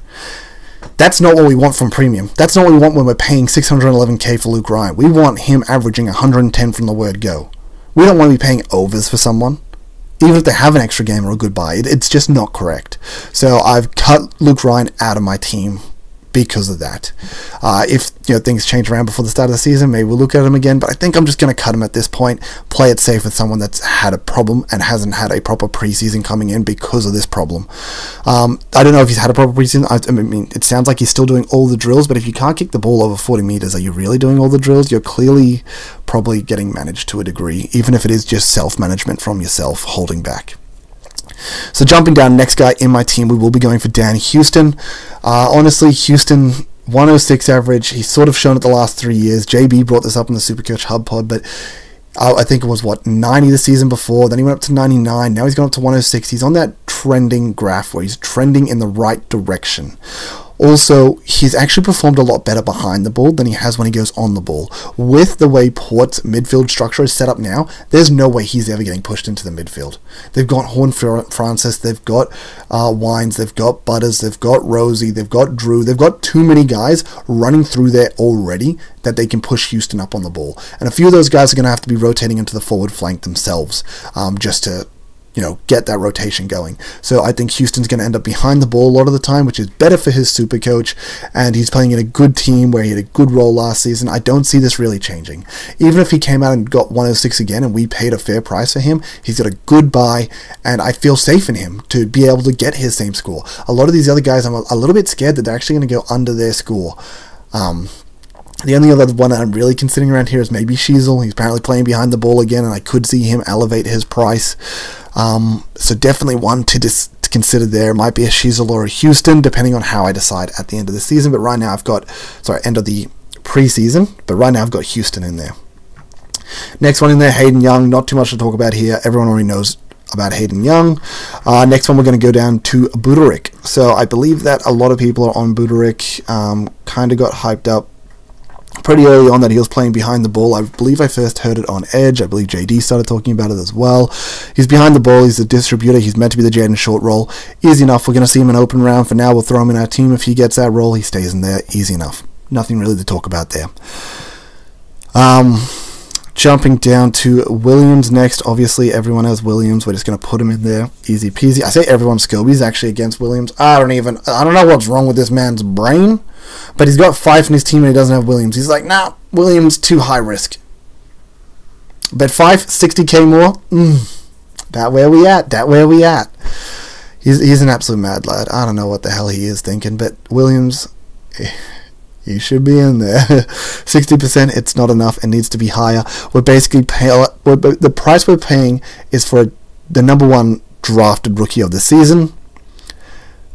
That's not what we want from premium. That's not what we want when we're paying $611K for Luke Ryan. We want him averaging 110 from the word go. We don't want to be paying overs for someone, even if they have an extra game or a good buy. It's just not correct. So I've cut Luke Ryan out of my team because of that. If things change around before the start of the season, maybe we'll look at him again, but I think I'm just going to cut him at this point, play it safe with someone that's had a problem and hasn't had a proper preseason coming in because of this problem. I don't know if he's had a proper preseason. I mean, it sounds like he's still doing all the drills, but if you can't kick the ball over 40 meters, are you really doing all the drills? You're clearly probably getting managed to a degree, even if it is just self-management from yourself holding back. So jumping down, next guy in my team, we will be going for Dan Houston. Honestly, Houston, 106 average. He's sort of shown it the last 3 years. JB brought this up in the Supercoach Hub Pod, but I think it was, 90 the season before. Then he went up to 99. Now he's gone up to 106. He's on that trending graph where he's trending in the right direction. Also, he's actually performed a lot better behind the ball than he has when he goes on the ball. With the way Port's midfield structure is set up now, there's no way he's ever getting pushed into the midfield. They've got Horn Francis, they've got Wines, they've got Butters, they've got Rosie, they've got Drew. They've got too many guys running through there already that they can push Houston up on the ball. And a few of those guys are going to have to be rotating into the forward flank themselves just to get that rotation going. So I think Houston's going to end up behind the ball a lot of the time, which is better for his super coach, and he's playing in a good team where he had a good role last season. I don't see this really changing. Even if he came out and got 106 again and we paid a fair price for him, he's got a good buy, and I feel safe in him to be able to get his same score. A lot of these other guys, I'm a little bit scared that they're actually going to go under their score. The only other one that I'm really considering around here is maybe Sheasel. He's apparently playing behind the ball again, and I could see him elevate his price. So definitely one to consider there. Might be a Sheasel or a Houston, depending on how I decide at the end of the season. But right now end of the preseason. But right now I've got Houston in there. Next one in there, Hayden Young. Not too much to talk about here. Everyone already knows about Hayden Young. Next one, we're going to go down to Buderik. So I believe that a lot of people are on Buderik. Kind of got hyped up pretty early on that he was playing behind the ball. I believe I first heard it on Edge. I believe JD started talking about it as well. He's behind the ball. He's a distributor. He's meant to be the Jaden Short role. Easy enough. We're going to see him in open round. For now, we'll throw him in our team. If he gets that role, he stays in there. Easy enough. Nothing really to talk about there. Jumping down to Williams next. Obviously, everyone has Williams. We're just going to put him in there. Easy peasy. I say everyone. Scobie's actually against Williams. I don't know what's wrong with this man's brain. But he's got Fife in his team and he doesn't have Williams. He's like, nah, Williams too high risk. But Fife, 60k more. That where we at. He's an absolute mad lad. I don't know what the hell he is thinking, but Williams, he should be in there. 60%, it's not enough. It needs to be higher. We're basically the price we're paying is for the number one drafted rookie of the season.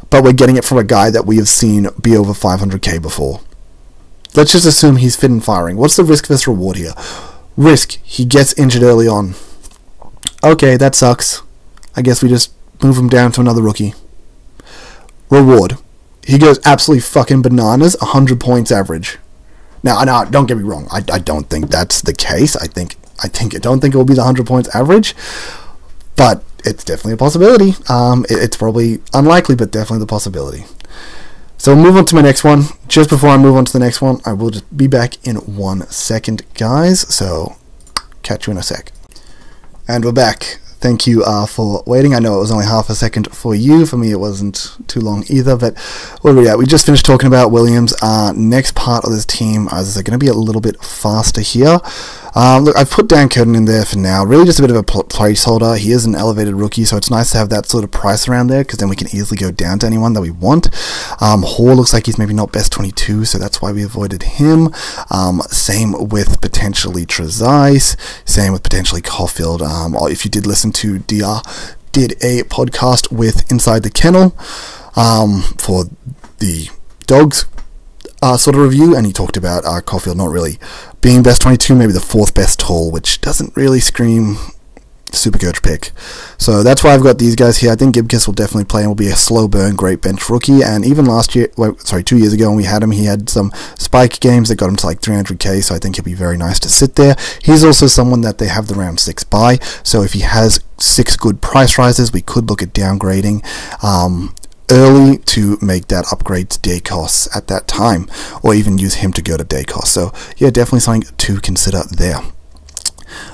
But we're getting it from a guy that we have seen be over 500k before. Let's just assume he's fit and firing. What's the risk versus reward here? Risk, he gets injured early on. Okay, that sucks. I guess we just move him down to another rookie. Reward, he goes absolutely fucking bananas, 100 points average. Now, don't get me wrong. I don't think that's the case. I don't think it will be the 100 points average. But it's definitely a possibility. It's probably unlikely, but definitely the possibility. So we'll move on to my next one. Just before I move on to the next one, I will just be back in 1 second, guys. So catch you in a sec. And we're back. Thank you for waiting. I know it was only half a second for you. For me, it wasn't too long either. But where are we at? We just finished talking about Williams. Next part of this team is going to be a little bit faster here. Look, I've put Dan Curtin in there for now. Really just a bit of a placeholder. He is an elevated rookie, so it's nice to have that sort of price around there because then we can easily go down to anyone that we want. Hall looks like he's maybe not best 22, so that's why we avoided him. Same with potentially Trezise. Same with potentially Caulfield. If you did listen to DR, did a podcast with Inside the Kennel for the dogs sort of review, and he talked about Caulfield not really being best 22, maybe the 4th best tall, which doesn't really scream Supercoach pick. So that's why I've got these guys here. I think Gibkiss will definitely play and will be a slow burn, great bench rookie. And even last year, 2 years ago when we had him, he had some spike games that got him to like 300k, so I think he'll be very nice to sit there. He's also someone that they have the round 6 buy, so if he has 6 good price rises, we could look at downgrading early to make that upgrade to Dacos at that time, or even use him to go to Dacos. So yeah, definitely something to consider there.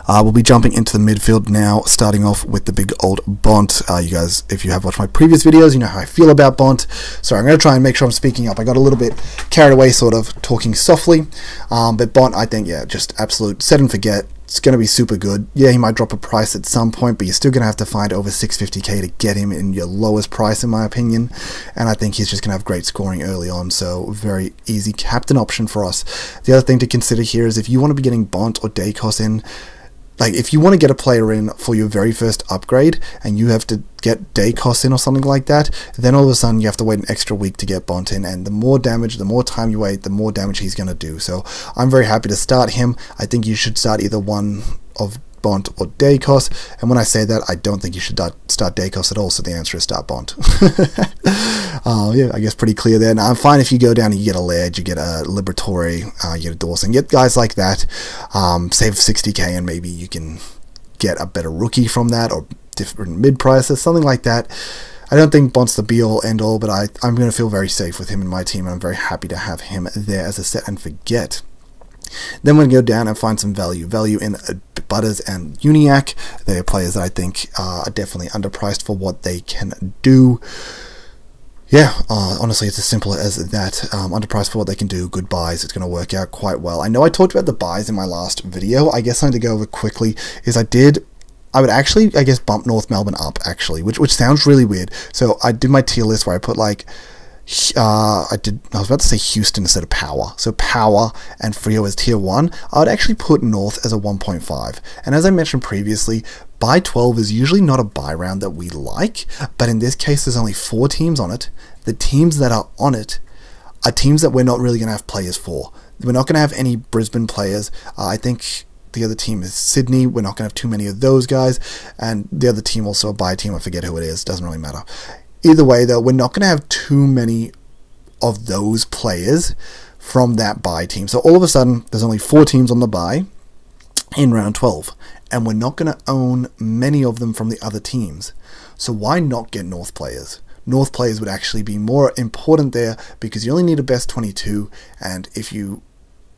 We'll be jumping into the midfield now, starting off with the big old Bont. You guys, if you have watched my previous videos, you know how I feel about Bont. So I'm going to try and make sure I'm speaking up. I got a little bit carried away sort of talking softly, but Bont, I think, yeah, just absolute set and forget. It's going to be super good. Yeah, he might drop a price at some point, but you're still going to have to find over 650k to get him in your lowest price, in my opinion. And I think he's just going to have great scoring early on, so very easy captain option for us. The other thing to consider here is if you want to be getting Bont or Dacos in, like if you want to get a player in for your very first upgrade and you have to get Dacos in or something like that, then all of a sudden you have to wait an extra week to get Bont in, and the more damage, the more time you wait, the more damage he's going to do. So I'm very happy to start him. I think you should start either one of Bont or Dacos, and when I say that, I don't think you should start Dacos at all, so the answer is start Bont. Yeah, I guess pretty clear there. Now, I'm fine if you go down and you get a Laird, you get a Liberatore, you get a Dawson, get guys like that, save 60k, and maybe you can get a better rookie from that, or different mid-prices, something like that. I don't think Bont's the be-all, end-all, but I'm going to feel very safe with him in my team, and I'm very happy to have him there as a set and forget. Then we're going to go down and find some value in Butters and Uniac. They are players that I think are definitely underpriced for what they can do. Yeah, honestly, it's as simple as that. Underpriced for what they can do, good buys, it's going to work out quite well. I know I talked about the buys in my last video. I guess something to go over quickly is I would actually, I guess, bump North Melbourne up, actually, which sounds really weird. So I did my tier list where I put like, I was about to say Houston instead of Power. So Power and Freo as tier 1. I would actually put North as a 1.5. And as I mentioned previously, buy 12 is usually not a buy round that we like, but in this case there's only 4 teams on it. The teams that are on it are teams that we're not really going to have players for. We're not going to have any Brisbane players. I think the other team is Sydney. We're not going to have too many of those guys. And the other team also a buy team. I forget who it is. Doesn't really matter. Either way, though, we're not going to have too many of those players from that buy team. So all of a sudden, there's only 4 teams on the buy in round 12. And we're not going to own many of them from the other teams. So why not get North players? North players would actually be more important there because you only need a best 22. And if you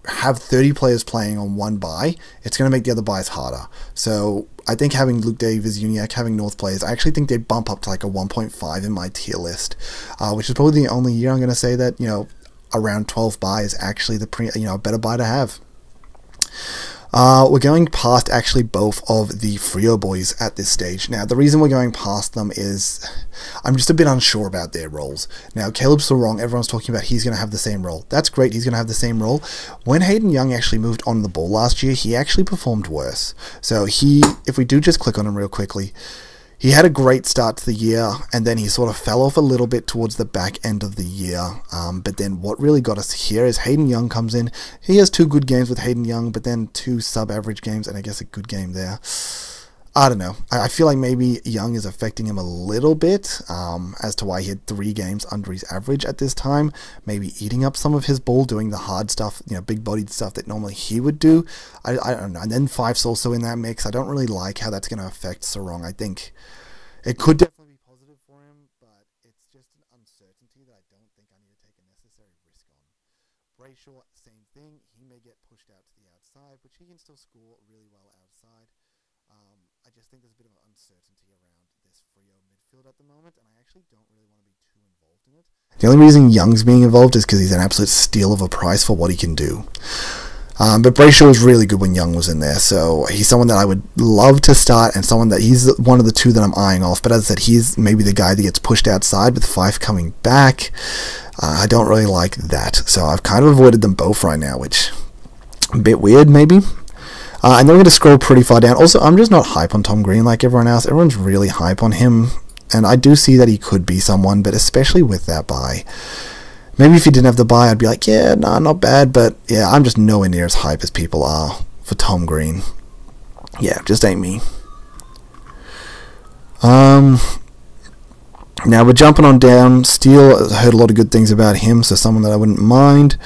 have 30 players playing on one buy, it's going to make the other buys harder. So I think having Luke Davis, Uniac, having North players, I actually think they'd bump up to like a 1.5 in my tier list, which is probably the only year I'm going to say that, you know, around 12 buy is actually the better buy to have. We're going past actually both of the Freo boys at this stage. Now, the reason we're going past them is I'm just a bit unsure about their roles. Now, Caleb's still wrong. Everyone's talking about he's going to have the same role. That's great. He's going to have the same role. When Hayden Young actually moved on the ball last year, he actually performed worse. So if we do just click on him real quickly, he had a great start to the year, and then he sort of fell off a little bit towards the back end of the year. But then what really got us here is Hayden Young comes in. He has 2 good games with Hayden Young, but then 2 sub-average games, and I guess a good game there. I don't know. I feel like maybe Young is affecting him a little bit as to why he had 3 games under his average at this time. Maybe eating up some of his ball, doing the hard stuff, you know, big-bodied stuff that normally he would do. I don't know. And then Fife's also in that mix. I don't really like how that's going to affect Sarong. I think it could definitely be positive for him, but it's just an uncertainty that I don't think I need to take a necessary risk on. Brayshaw, same thing. He may get pushed out to the outside, which he can still score really well outside. I just think there's a bit of uncertainty around this Freo midfield at the moment, and I actually don't really want to be too involved in it. The only reason Young's being involved is because he's an absolute steal of a price for what he can do. But Brayshaw was really good when Young was in there, so he's someone that I would love to start, and someone that he's one of the two that I'm eyeing off. But as I said, he's maybe the guy that gets pushed outside with Fife coming back. I don't really like that, so I've kind of avoided them both right now, which a bit weird maybe. And then we're going to scroll pretty far down. Also, I'm just not hype on Tom Green like everyone else. Everyone's really hype on him, and I do see that he could be someone, but especially with that bye. Maybe if he didn't have the bye, I'd be like, yeah, nah, not bad, but yeah, I'm just nowhere near as hype as people are for Tom Green. Yeah, just ain't me. Now we're jumping on down. Steele, I heard a lot of good things about him, so someone that I wouldn't mind.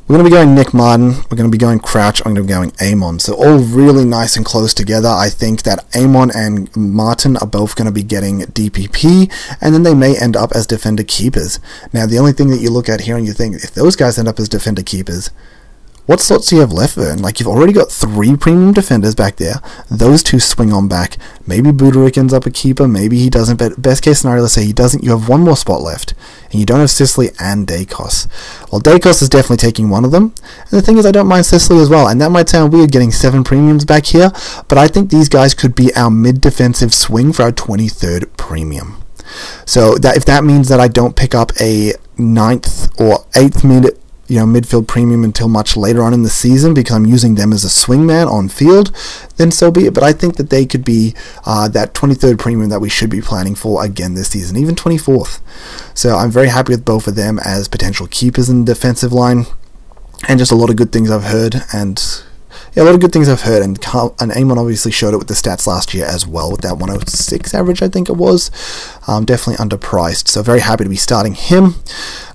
We're going to be going Nick Martin, we're going to be going Crouch, I'm going to be going Amon. So all really nice and close together. I think that Amon and Martin are both going to be getting DPP, and then they may end up as defender keepers. Now the only thing that you look at here and you think, if those guys end up as defender keepers, what slots do you have left, Vern? Like, you've already got 3 premium defenders back there. Those 2 swing on back. Maybe Budarick ends up a keeper. Maybe he doesn't. But best case scenario, let's say he doesn't. You have 1 more spot left. And you don't have Sicily and Dacos. Well, Dacos is definitely taking one of them. And the thing is, I don't mind Sicily as well. And that might sound weird getting 7 premiums back here. But I think these guys could be our mid-defensive swing for our 23rd premium. So that if that means that I don't pick up a 9th or 8th midfield premium until much later on in the season because I'm using them as a swingman on field, then so be it. But I think that they could be that 23rd premium that we should be planning for again this season, even 24th. So I'm very happy with both of them as potential keepers in the defensive line, and just a lot of good things I've heard, and yeah, a lot of good things I've heard, and Amon obviously showed it with the stats last year as well, with that 106 average, I think it was. Definitely underpriced, so very happy to be starting him.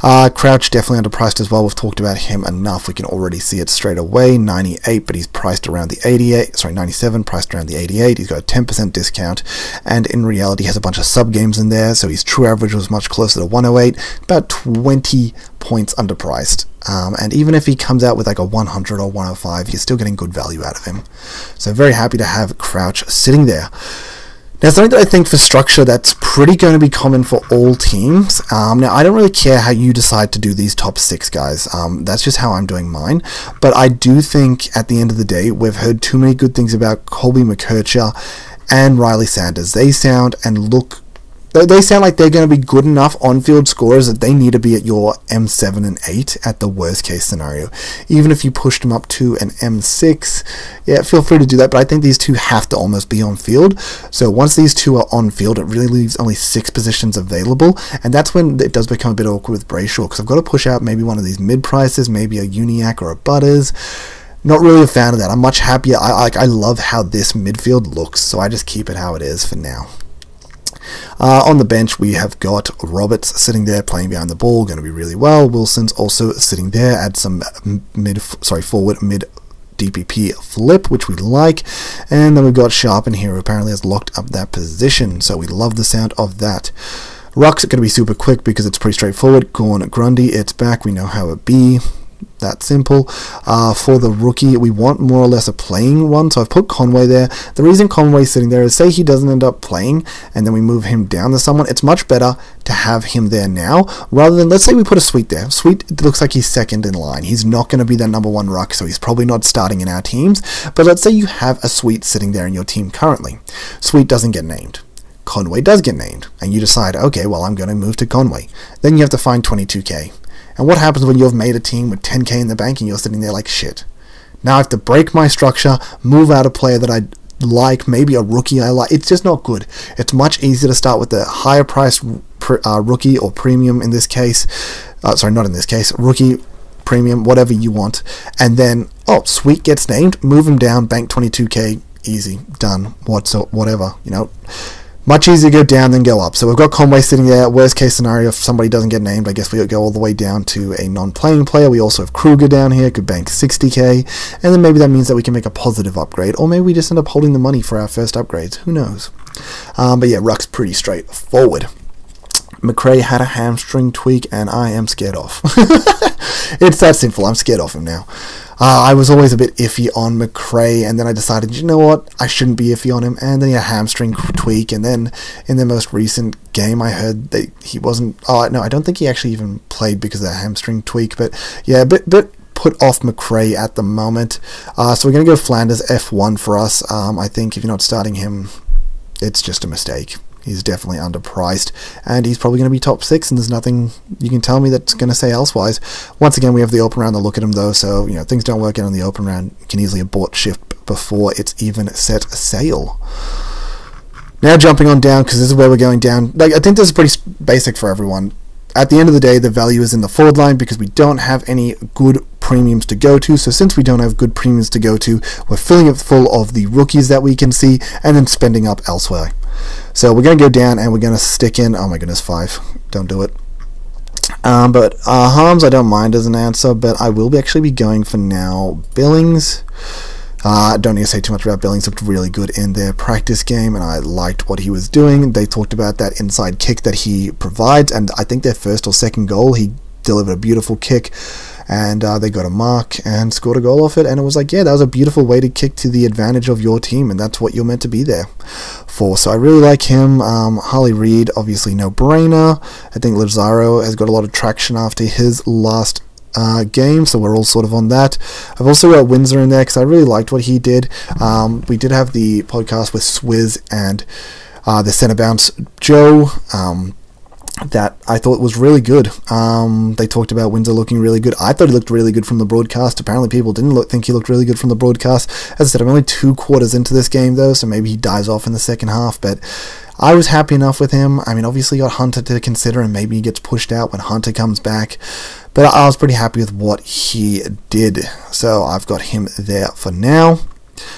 Crouch, definitely underpriced as well. We've talked about him enough. We can already see it straight away. 98, but he's priced around the 88. Sorry, 97, priced around the 88. He's got a 10% discount, and in reality, he has a bunch of sub games in there, so his true average was much closer to 108, about 20 points underpriced. And even if he comes out with like a 100 or 105, you're still getting good value out of him. So very happy to have Crouch sitting there. Now, something that I think for structure that's pretty going to be common for all teams. Now, I don't really care how you decide to do these top 6 guys. That's just how I'm doing mine. But I do think at the end of the day, we've heard too many good things about Colby McKercher and Riley Sanders. They sound and look... They sound like they're going to be good enough on-field scorers that they need to be at your M7 and 8 at the worst-case scenario. Even if you pushed them up to an M6, yeah, feel free to do that, but I think these 2 have to almost be on-field. So once these 2 are on-field, it really leaves only 6 positions available, and that's when it does become a bit awkward with Brayshaw, because I've got to push out maybe one of these mid-prices, maybe a Uniac or a Butters. Not really a fan of that. I'm much happier. I love how this midfield looks, so I just keep it how it is for now. On the bench, we have got Roberts sitting there playing behind the ball, going to be really well. Wilson's also sitting there, add some forward mid DPP flip, which we like. And then we've got Sharpen here, who apparently has locked up that position, so we love the sound of that. Ruck's going to be super quick because it's pretty straightforward. Gorn Grundy, it's back, we know how it be. That simple. For the rookie, we want more or less a playing one, so I've put Conway there. The reason Conway's sitting there is, say he doesn't end up playing and then we move him down to someone, it's much better to have him there now rather than, let's say we put a Sweet there. Sweet, it looks like he's second in line. He's not going to be that number 1 ruck, so he's probably not starting in our teams, but let's say you have a Sweet sitting there in your team currently. Sweet doesn't get named. Conway does get named, and you decide, okay, well, I'm going to move to Conway. Then you have to find 22k. And what happens when you've made a team with 10k in the bank and you're sitting there like shit? Now I have to break my structure, move out a player that I like, maybe a rookie I like. It's just not good. It's much easier to start with the higher priced rookie or premium in this case. Sorry, not in this case. Rookie, premium, whatever you want. And then, oh, Sweet gets named, move him down, bank 22k, easy, done, whatever, you know. Much easier to go down than go up. So we've got Conway sitting there. Worst case scenario, if somebody doesn't get named, I guess we go all the way down to a non-playing player. We also have Kruger down here, could bank 60k. And then maybe that means that we can make a positive upgrade. Or maybe we just end up holding the money for our first upgrades. Who knows? But yeah, Ruck's pretty straightforward. McRae had a hamstring tweak and I am scared off. It's that simple. I'm scared of him now. I was always a bit iffy on McRae, and then I decided, you know what, I shouldn't be iffy on him, and then he had a hamstring tweak, and then in the most recent game I heard that he wasn't, no, I don't think he actually even played because of that hamstring tweak, but yeah, a bit put off McRae at the moment. So we're going to go Flanders F1 for us. I think if you're not starting him, it's just a mistake. He's definitely underpriced, and he's probably going to be top 6, and there's nothing you can tell me that's going to say elsewise. Once again, we have the open round to look at him, though, so things don't work out on the open round. You can easily abort shift before it's even set sail. Now jumping on down, because this is where we're going down. I think this is pretty basic for everyone. At the end of the day, the value is in the forward line because we don't have any good premiums to go to. So since we don't have good premiums to go to, we're filling it full of the rookies that we can see and then spending up elsewhere. So we're going to go down and we're going to stick in, oh my goodness, 5. Don't do it. But Harms I don't mind as an answer, but I will actually be going for now Billings. I don't need to say too much about Billings. Looked really good in their practice game, and I liked what he was doing. They talked about that inside kick that he provides, and I think their first or second goal, he delivered a beautiful kick, and they got a mark and scored a goal off it, and it was like, yeah, that was a beautiful way to kick to the advantage of your team, and that's what you're meant to be there for. So I really like him. Harley Reid, obviously no-brainer. I think Lazaro has got a lot of traction after his last game, so we're all sort of on that. I've also got Windsor in there because I really liked what he did. We did have the podcast with Swizz and the centre bounce Joe that I thought was really good. They talked about Windsor looking really good. I thought he looked really good from the broadcast. Apparently people didn't think he looked really good from the broadcast. As I said, I'm only 2 quarters into this game though, so maybe he dies off in the second half, but I was happy enough with him. I mean, obviously got Hunter to consider, and maybe he gets pushed out when Hunter comes back, but I was pretty happy with what he did, so I've got him there for now.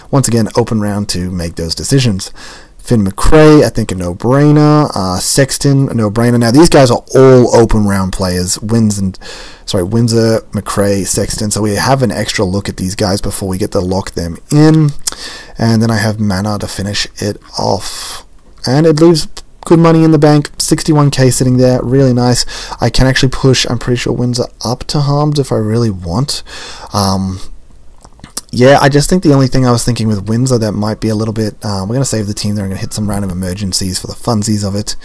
Once again, open round to make those decisions. Finn McRae, I think a no-brainer. Sexton, a no-brainer. Now, these guys are all open round players. Windsor, McRae, Sexton. So we have an extra look at these guys before we get to lock them in. And then I have Mana to finish it off. And it leaves good money in the bank. 61k sitting there. Really nice. I can actually push, I'm pretty sure, Windsor up to Harms if I really want. Yeah, I just think the only thing I was thinking with Windsor that might be a little bit... we're going to save the team there. I'm going to hit some random emergencies for the funsies of it.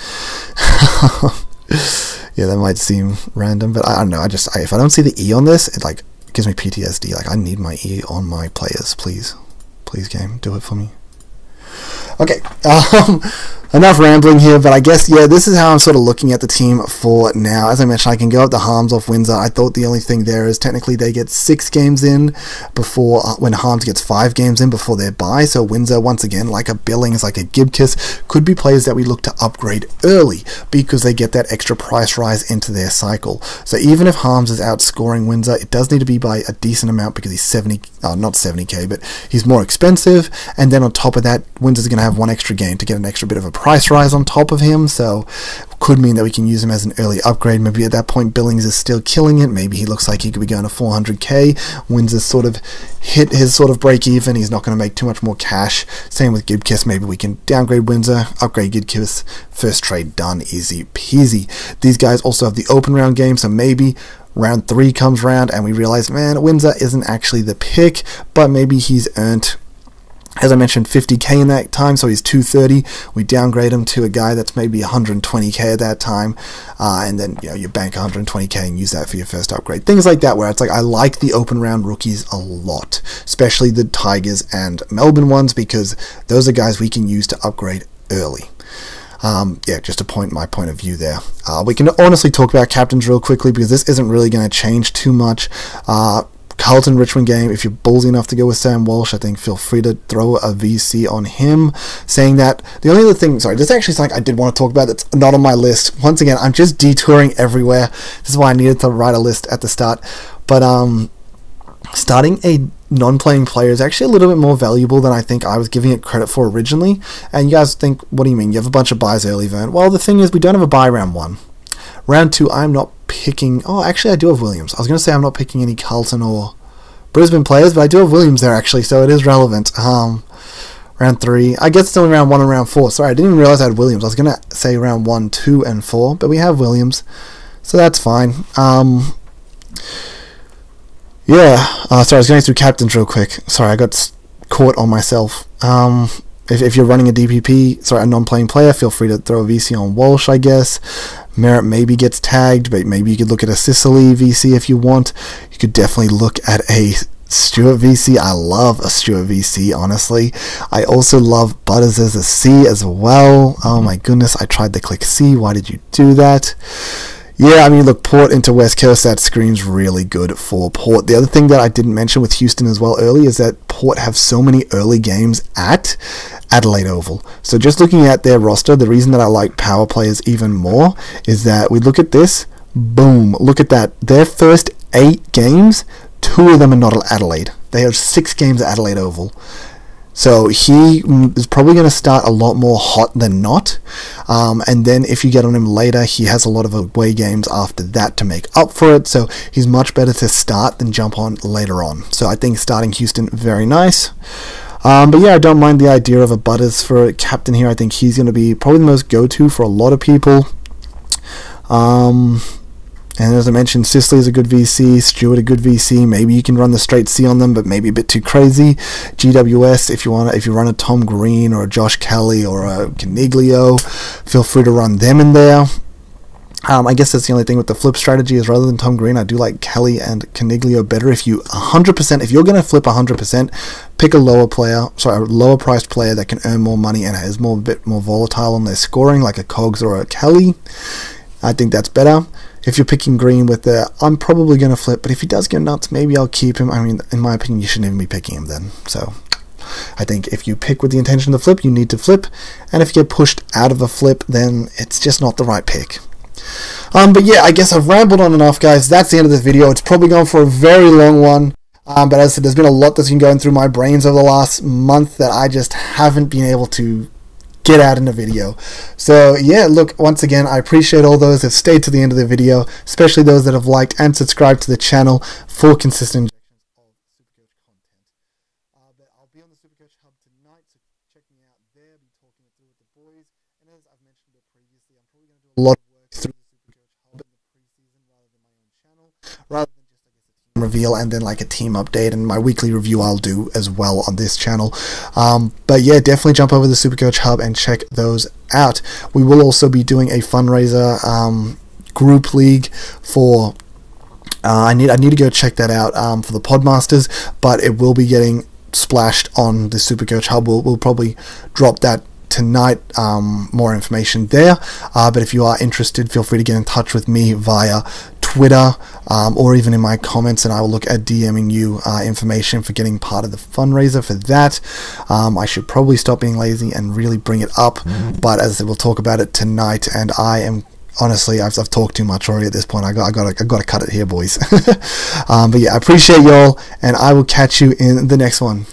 Yeah, that might seem random, but I don't know. If I don't see the E on this, it gives me PTSD. I need my E on my players, please. Please, game, do it for me. Okay, enough rambling here, but I guess, yeah, this is how I'm sort of looking at the team for now. As I mentioned, I can go up the Harms off Windsor. I thought the only thing there is technically they get 6 games in before, when Harms gets 5 games in before their bye. So Windsor, once again, like a Billings, like a Gibkiss, could be players that we look to upgrade early because they get that extra price rise into their cycle. So even if Harms is outscoring Windsor, it does need to be by a decent amount because he's not 70k, but he's more expensive. And then on top of that, Windsor's going to have 1 extra game to get an extra bit of a price rise on top of him, so could mean that we can use him as an early upgrade. Maybe at that point Billings is still killing it. Maybe he looks like he could be going to 400k. Windsor's sort of hit his sort of break even. He's not going to make too much more cash. Same with Gibkiss. Maybe we can downgrade Windsor, upgrade Gibkiss. First trade done, easy peasy. These guys also have the open round game, so maybe round 3 comes round and we realize, man, Windsor isn't actually the pick, but maybe he's earned, as I mentioned, 50k in that time, so he's 230. We downgrade him to a guy that's maybe 120k at that time, and then you bank 120k and use that for your first upgrade. Things like that, where it's like I like the open round rookies a lot, especially the Tigers and Melbourne ones, because those are guys we can use to upgrade early. Yeah, just my point of view there. We can honestly talk about captains real quickly because this isn't really going to change too much. Carlton Richmond game, if you're ballsy enough to go with Sam Walsh, I think feel free to throw a VC on him. Saying that, the only other thing, sorry, this is actually something I did want to talk about that's not on my list. Once again, I'm just detouring everywhere. This is why I needed to write a list at the start. But starting a non-playing player is actually a little bit more valuable than I think I was giving it credit for originally. And you guys think, what do you mean? You have a bunch of buys early, Vern. Well, the thing is, we don't have a buy round 1. Round 2, I'm not picking... Oh, actually, I do have Williams. I was going to say I'm not picking any Carlton or Brisbane players, but I do have Williams there, actually, so it is relevant. Round 3. I guess it's only round 1 and round 4. Sorry, I didn't even realize I had Williams. I was going to say round 1, 2, and 4, but we have Williams, so that's fine. yeah, sorry, I was going through captains real quick. Sorry, I got caught on myself. If you're running a DPP, sorry, a non-playing player, feel free to throw a VC on Walsh, I guess. Merritt maybe gets tagged, but maybe you could look at a Sicily VC if you want. You could definitely look at a Stewart VC. I love a Stewart VC, honestly. I also love Butters as a C as well. Oh my goodness, I tried to click C. Why did you do that? Yeah, I mean, look, Port into West Coast, that screams really good for Port. The other thing that I didn't mention with Houston as well early is that Port have so many early games at Adelaide Oval. So just looking at their roster, the reason that I like power players even more is that we look at this, boom, look at that. Their first 8 games, 2 of them are not at Adelaide. They have 6 games at Adelaide Oval. So he is probably going to start a lot more hot than not. And then if you get on him later, he has a lot of away games after that to make up for it. So he's much better to start than jump on later on. So I think starting Houston, very nice. But yeah, I don't mind the idea of a Butters for a captain here. I think he's going to be probably the most go-to for a lot of people. And as I mentioned, Sicily is a good VC, Stewart a good VC. Maybe you can run the straight C on them, but maybe a bit too crazy. GWS, if you run a Tom Green or a Josh Kelly or a Caniglio, feel free to run them in there. I guess that's the only thing with the flip strategy is rather than Tom Green, I do like Kelly and Caniglio better. If you 100%, if you're going to flip 100%, pick a lower priced player that can earn more money and is a bit more volatile on their scoring, like a Cogs or a Kelly. I think that's better. If you're picking Green with the, I'm probably going to flip, but if he does go nuts, maybe I'll keep him. I mean, in my opinion, you shouldn't even be picking him then. So I think if you pick with the intention to flip, you need to flip. And if you get pushed out of a flip, then it's just not the right pick. But yeah, I guess I've rambled on enough, guys. That's the end of this video. It's probably gone for a very long one. But as I said, there's been a lot that's been going through my brains over the last month that I just haven't been able to get out in a video. So yeah, look, once again, I appreciate all those that stayed to the end of the video, especially those that have liked and subscribed to the channel for consistent injections of Supercoach content. But I'll be on the Supercoach Hub tonight, so check me out there, be talking it through with the boys. And as I've mentioned it previously, I'm probably going to do a lot of work through the Supercoach Hub in the preseason rather than my own channel, rather than just, I guess, a team reveal and then like a team update, and my weekly review I'll do as well on this channel. But yeah, definitely jump over to the Supercoach Hub and check those out. We will also be doing a fundraiser group league for I need to go check that out for the Podmasters, but it will be getting splashed on the Supercoach Hub. We'll probably drop that tonight, more information there. But if you are interested, feel free to get in touch with me via Twitter or even in my comments, and I will look at DMing you information for getting part of the fundraiser for that. I should probably stop being lazy and really bring it up, but as I said, we'll talk about it tonight, and I am honestly, I've talked too much already at this point. I got to cut it here, boys. But yeah, I appreciate y'all, and I will catch you in the next one.